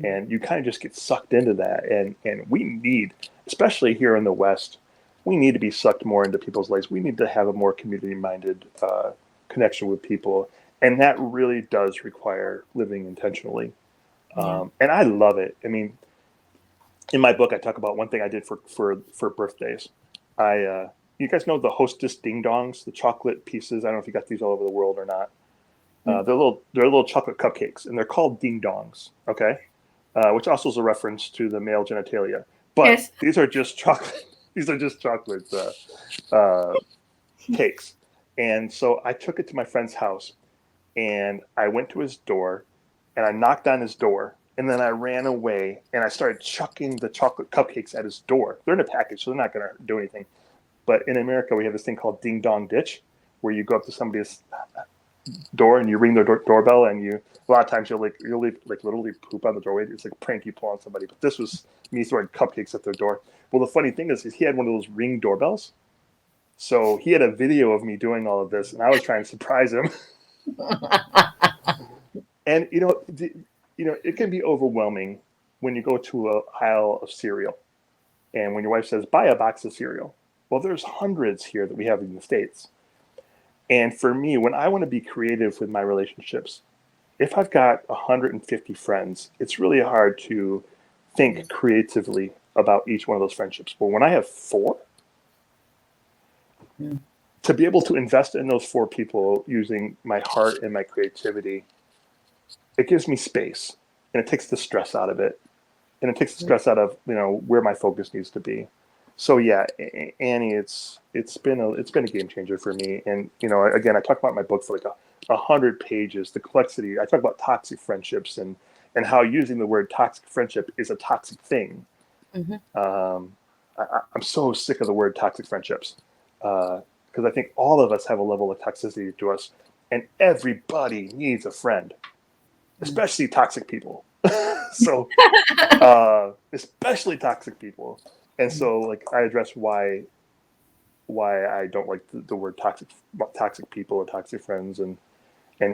And you kind of just get sucked into that. And we need, especially here in the West, we need to be sucked more into people's lives. We need to have a more community-minded connection with people. And that really does require living intentionally. And I love it. I mean, in my book, I talk about one thing I did for birthdays. You guys know the Hostess Ding Dongs, the chocolate pieces. I don't know if you got these all over the world or not. They're little chocolate cupcakes, and they're called Ding Dongs. Okay. Which also is a reference to the male genitalia, but these are just chocolate. These are just chocolate cakes. And so I took it to my friend's house, and I went to his door, and I knocked on his door, and then I ran away, and I started chucking the chocolate cupcakes at his door. They're in a package, so they're not going to do anything. But in America, we have this thing called Ding Dong Ditch, where you go up to somebody's door and you ring their doorbell, and a lot of times you'll literally poop on the doorway. It's like a prank you pull on somebody. But this was me throwing cupcakes at their door. Well, the funny thing is he had one of those Ring doorbells, so he had a video of me doing all of this, and I was trying to surprise him. And it can be overwhelming when you go to an aisle of cereal, and when your wife says, "Buy a box of cereal." Well, there's hundreds here that we have in the States. And for me, when I want to be creative with my relationships, if I've got 150 friends, it's really hard to think creatively about each one of those friendships. But when I have 4, to be able to invest in those 4 people using my heart and my creativity, it gives me space, and it takes the stress out of it. And it takes the stress out of, where my focus needs to be. So yeah, Annie, it's been a game changer for me. And again, I talk about my book for like 100 pages, the complexity. I talk about toxic friendships and how using the word toxic friendship is a toxic thing. I'm so sick of the word toxic friendships because I think all of us have a level of toxicity to us, and everybody needs a friend, especially toxic people. So especially toxic people. And so, like, I address why I don't like the word toxic people or toxic friends, and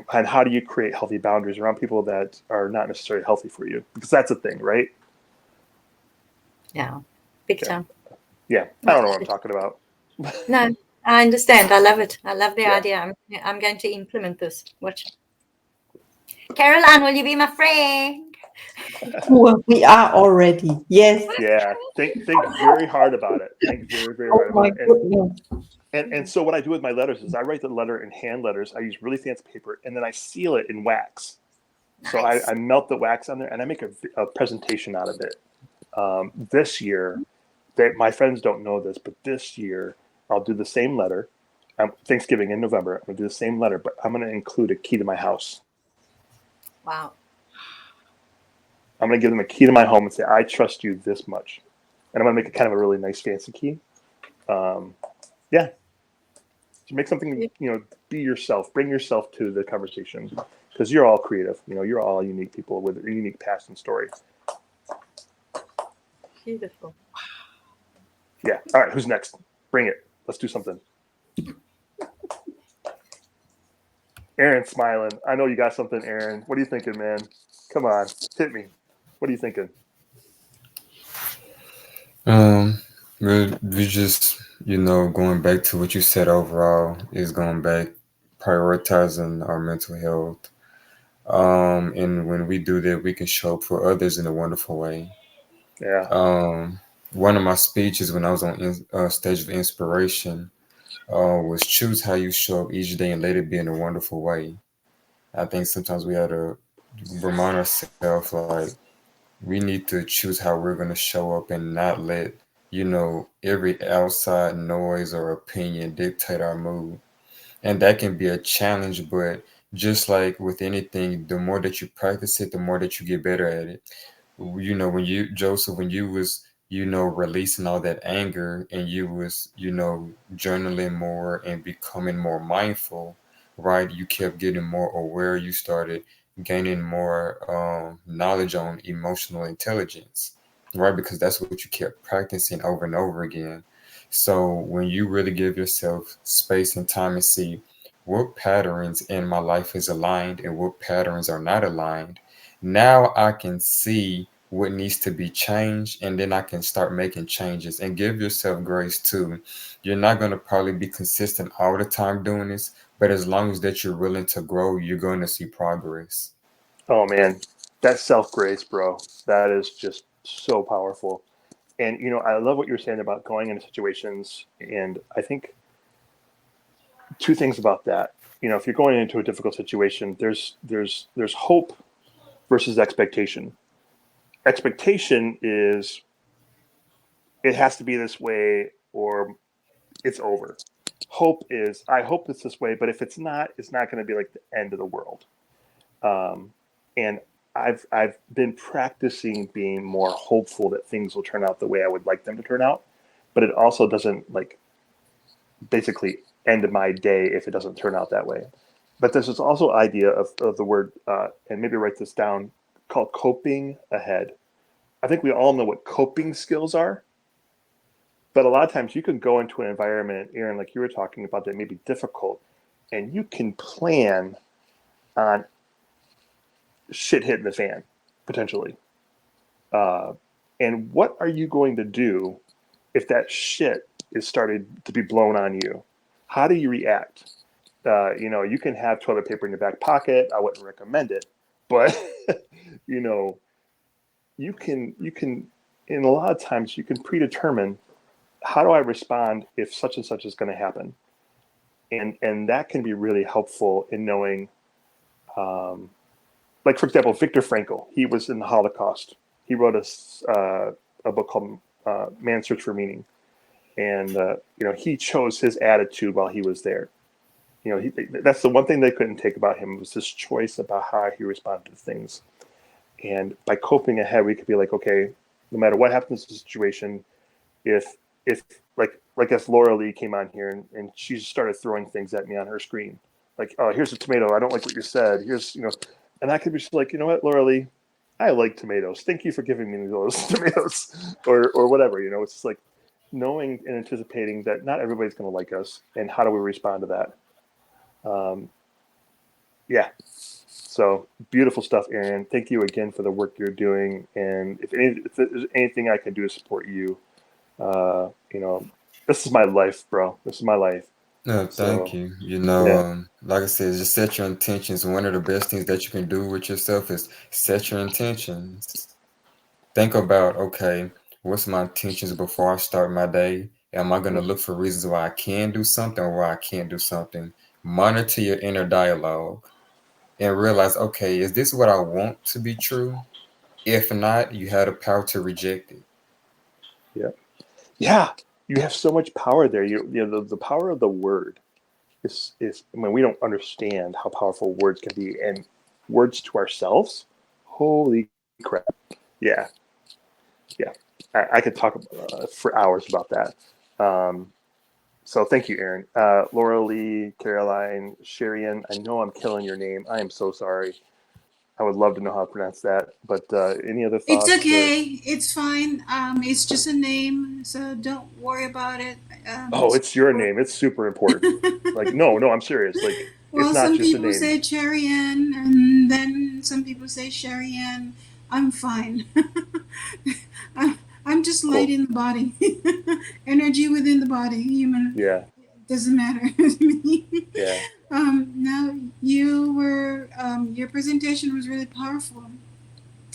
how do you create healthy boundaries around people that are not necessarily healthy for you, because that's a thing, right? Yeah, big time. Yeah, I don't know what I'm talking about. No, I understand. I love it. I love the idea. I'm going to implement this. Watch. Caroline, will you be my friend? We are already. Yes. Yeah. Think very hard about it. Think very, very hard about it. And so what I do with my letters is I write the letter in hand letters. I use really fancy paper, and then I seal it in wax. Nice. So I melt the wax on there, and I make a presentation out of it. This year, my friends don't know this, but this year I'll do the same letter. Thanksgiving in November, I'm going to do the same letter, but I'm going to include a key to my house. Wow. I'm going to give them a key to my home and say, I trust you this much. And I'm going to make it kind of a really nice, fancy key. Yeah. So make something, be yourself. Bring yourself to the conversation, because you're all creative. You're all unique people with a unique past and story. Beautiful. Yeah. All right. Who's next? Bring it. Let's do something. Aaron's smiling. I know you got something, Aaron. What are you thinking, man? Come on. Hit me. What are you thinking? We just, going back to what you said overall is going back, prioritizing our mental health. And when we do that, we can show up for others in a wonderful way. Yeah. One of my speeches when I was on Stage of Inspiration was choose how you show up each day and let it be in a wonderful way. I think sometimes we have to remind ourselves, like, we need to choose how we're going to show up and not let, every outside noise or opinion dictate our mood. And that can be a challenge, but just like with anything, the more that you practice it, the more that you get better at it. Joseph, when you was, releasing all that anger, and you was, journaling more and becoming more mindful, right? You kept getting more aware. You started gaining more knowledge on emotional intelligence, right? Because that's what you kept practicing over and over again. So when you really give yourself space and time and see what patterns in my life is aligned and what patterns are not aligned, now I can see what needs to be changed, and then I can start making changes. And give yourself grace too. You're not going to probably be consistent all the time doing this, but as long as that you're willing to grow, you're going to see progress. Oh man, that self-grace, bro, that is just so powerful. And I love what you're saying about going into situations. And I think two things about that. If you're going into a difficult situation, there's hope versus expectation. Expectation is it has to be this way or it's over. Hope is I hope it's this way, but if it's not going to be like the end of the world. And I've been practicing being more hopeful that things will turn out the way I would like them to turn out, but it also doesn't like basically end my day if it doesn't turn out that way. But there's this also idea of the word, and maybe write this down, called coping ahead. I think we all know what coping skills are, but a lot of times you can go into an environment, Aaron, like you were talking about, that may be difficult, and you can plan on shit hitting the fan, potentially. And what are you going to do if that shit is started to be blown on you? How do you react? You can have toilet paper in your back pocket. I wouldn't recommend it, but you can, in a lot of times you can predetermine, how do I respond if such and such is going to happen? And that can be really helpful in knowing, like, for example, Viktor Frankl, he was in the Holocaust. He wrote a book called Man's Search for Meaning. And, he chose his attitude while he was there. That's the one thing they couldn't take about him, was his choice about how he responded to things. And by coping ahead, we could be like, okay, no matter what happens in the situation, if if Laura Lee came on here and she just started throwing things at me on her screen, like, oh, here's a tomato, I don't like what you said. Here's, and I could be just like, you know what, Laura Lee, I like tomatoes. Thank you for giving me those tomatoes, or whatever. It's just like knowing and anticipating that not everybody's going to like us, and how do we respond to that? Yeah. So beautiful stuff, Aaron. Thank you again for the work you're doing. And if there's anything I can do to support you, this is my life, bro. This is my life. No, thank you. Like I said, just set your intentions. One of the best things that you can do with yourself is set your intentions. Think about, okay, what's my intentions before I start my day? Am I going to look for reasons why I can do something or why I can't do something? Monitor your inner dialogue and realize, okay, is this what I want to be true? If not, you have the power to reject it. Yeah. Yeah. You have so much power there. The power of the word is, we don't understand how powerful words can be, and words to ourselves. Holy crap. Yeah. Yeah. I could talk for hours about that. So thank you, Aaron. Laura Lee, Caroline, Cherrian, I know I'm killing your name. I am so sorry. I would love to know how to pronounce that. But any other thoughts? It's okay. It's fine. It's just a name, so don't worry about it. It's your name. It's super important. Like, no, I'm serious. Like, well, it's not some just a people name. say Cherrian, and then some people say Cherrian. I'm fine. I'm just light in the body, energy within the body. Human. Yeah. Doesn't matter to me. Yeah. Now you were your presentation was really powerful,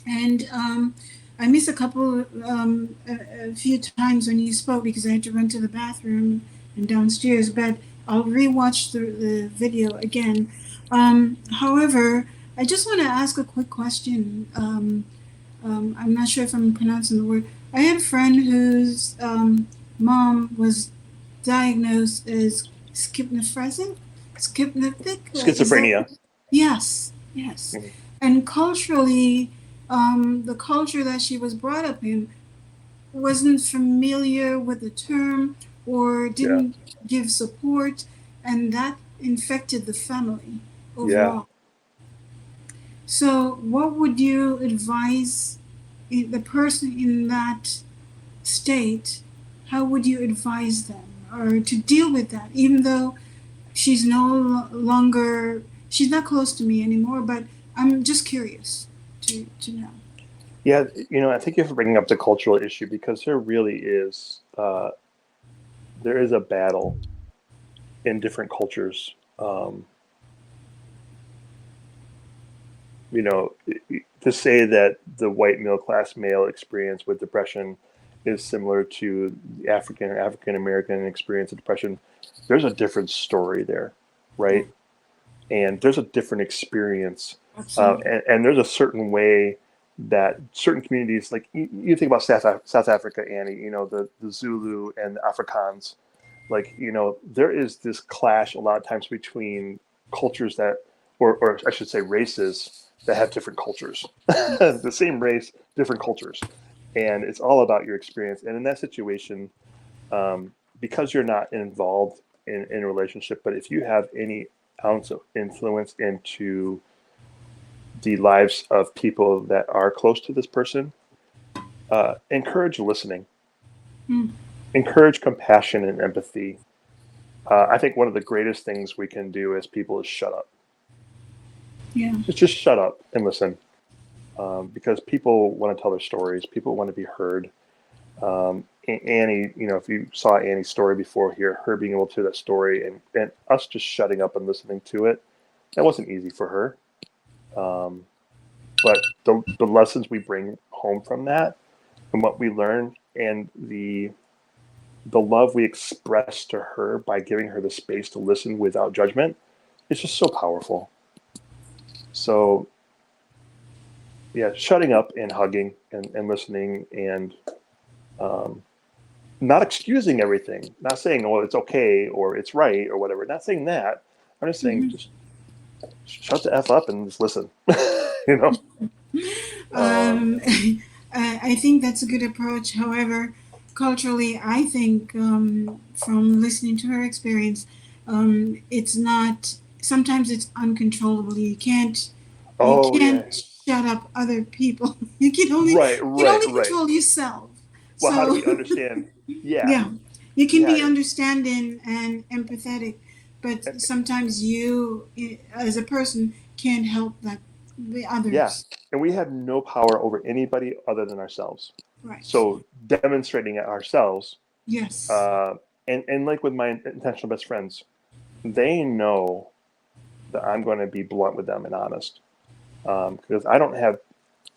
and I missed a few times when you spoke because I had to run to the bathroom and downstairs. But I'll rewatch the video again. However, I just want to ask a quick question. I'm not sure if I'm pronouncing the word. I had a friend whose mom was diagnosed as schizophrenic. Schizophrenia. Yes. Mm-hmm. And culturally, the culture that she was brought up in wasn't familiar with the term or didn't give support, and that infected the family overall. So, what would you advise the person in that state? How would you advise them or to deal with that, even though she's no longer, she's not close to me anymore, but I'm just curious to know. Yeah, I thank you for bringing up the cultural issue, because there really is there is a battle in different cultures. To say that the white middle class male experience with depression is similar to the African or African American experience of depression, there's a different story there, right? And there's a different experience, and there's a certain way that certain communities, like you think about South Africa, Annie, the Zulu and the Afrikaans, like, there is this clash a lot of times between cultures that, or I should say races that have different cultures, the same race, different cultures. And it's all about your experience. And in that situation, because you're not involved in a relationship, but if you have any ounce of influence into the lives of people that are close to this person, encourage listening, encourage compassion and empathy. I think one of the greatest things we can do as people is shut up. Yeah. Just shut up and listen, because people want to tell their stories. People want to be heard. Annie, if you saw Annie's story before here, her being able to tell that story and us just shutting up and listening to it, that wasn't easy for her. But the lessons we bring home from that and what we learn and the love we express to her by giving her the space to listen without judgment, it's just so powerful. So yeah, shutting up and hugging and listening and not excusing everything, not saying, oh, it's okay or it's right or whatever. Not saying that. I'm just saying, just shut the F up and just listen. I think that's a good approach. However, culturally, I think from listening to her experience, it's not. Sometimes it's uncontrollable. You can't shut up other people. You can only control yourself. Well, how do we understand? Yeah, you can be understanding and empathetic, but sometimes you, as a person, can't help the others. Yeah, and we have no power over anybody other than ourselves. Right. So demonstrating it ourselves. Yes. And like with my intentional best friends, they know that I'm going to be blunt with them and honest, because I don't have,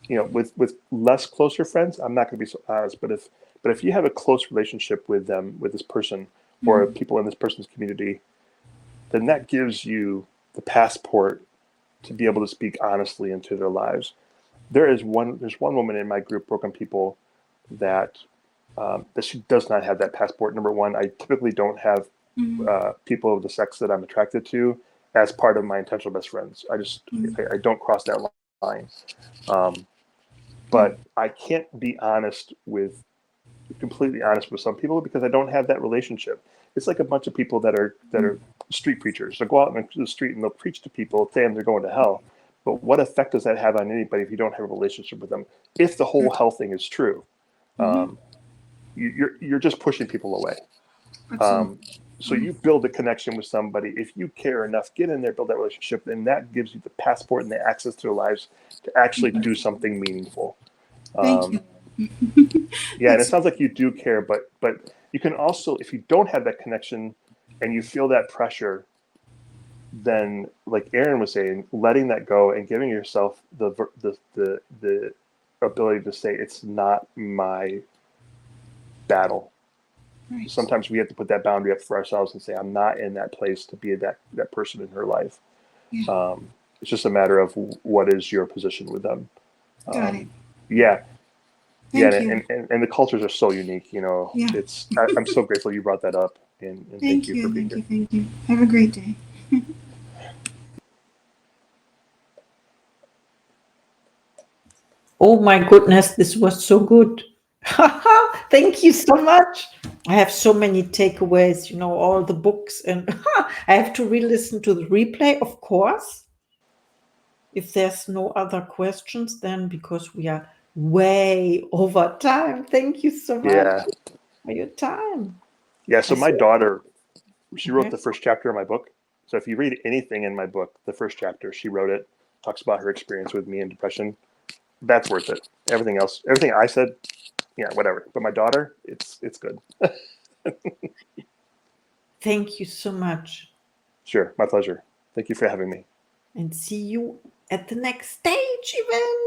with less closer friends, I'm not going to be so honest. But if you have a close relationship with them, with this person, or people in this person's community, then that gives you the passport to be able to speak honestly into their lives. There's one woman in my group, Broken People, that she does not have that passport. Number one, I typically don't have people of the sex that I'm attracted to as part of my intentional best friends. I don't cross that line. But I can't be completely honest with some people because I don't have that relationship. It's like a bunch of people that are street preachers. They'll go out in the street and they'll preach to people saying they're going to hell. But what effect does that have on anybody if you don't have a relationship with them? If the whole hell thing is true, you're just pushing people away. So you build a connection with somebody. If you care enough, get in there, build that relationship, and that gives you the passport and the access to their lives to actually do something meaningful. Thank you. Yeah, and it sounds like you do care, but you can also, if you don't have that connection and you feel that pressure, then like Aaron was saying, letting that go and giving yourself the ability to say it's not my battle. Right. Sometimes we have to put that boundary up for ourselves and say, I'm not in that place to be that person in her life. Yeah. It's just a matter of what is your position with them. Got it. Yeah. Thank you. And the cultures are so unique, Yeah. I'm so grateful you brought that up, and thank you for being here. Thank you. Have a great day. Oh my goodness, this was so good. Thank you so much. I have so many takeaways, all the books, and I have to re-listen to the replay, of course. if there's no other questions, then because we are way over time, thank you so much for your time. Yeah, so my daughter, she wrote the first chapter of my book. So if you read anything in my book, the first chapter, she wrote it, talks about her experience with me and depression. That's worth it. Everything else, everything I said, yeah, whatever. But my daughter, it's good. Thank you so much. Sure, my pleasure. Thank you for having me. And see you at the next stage event.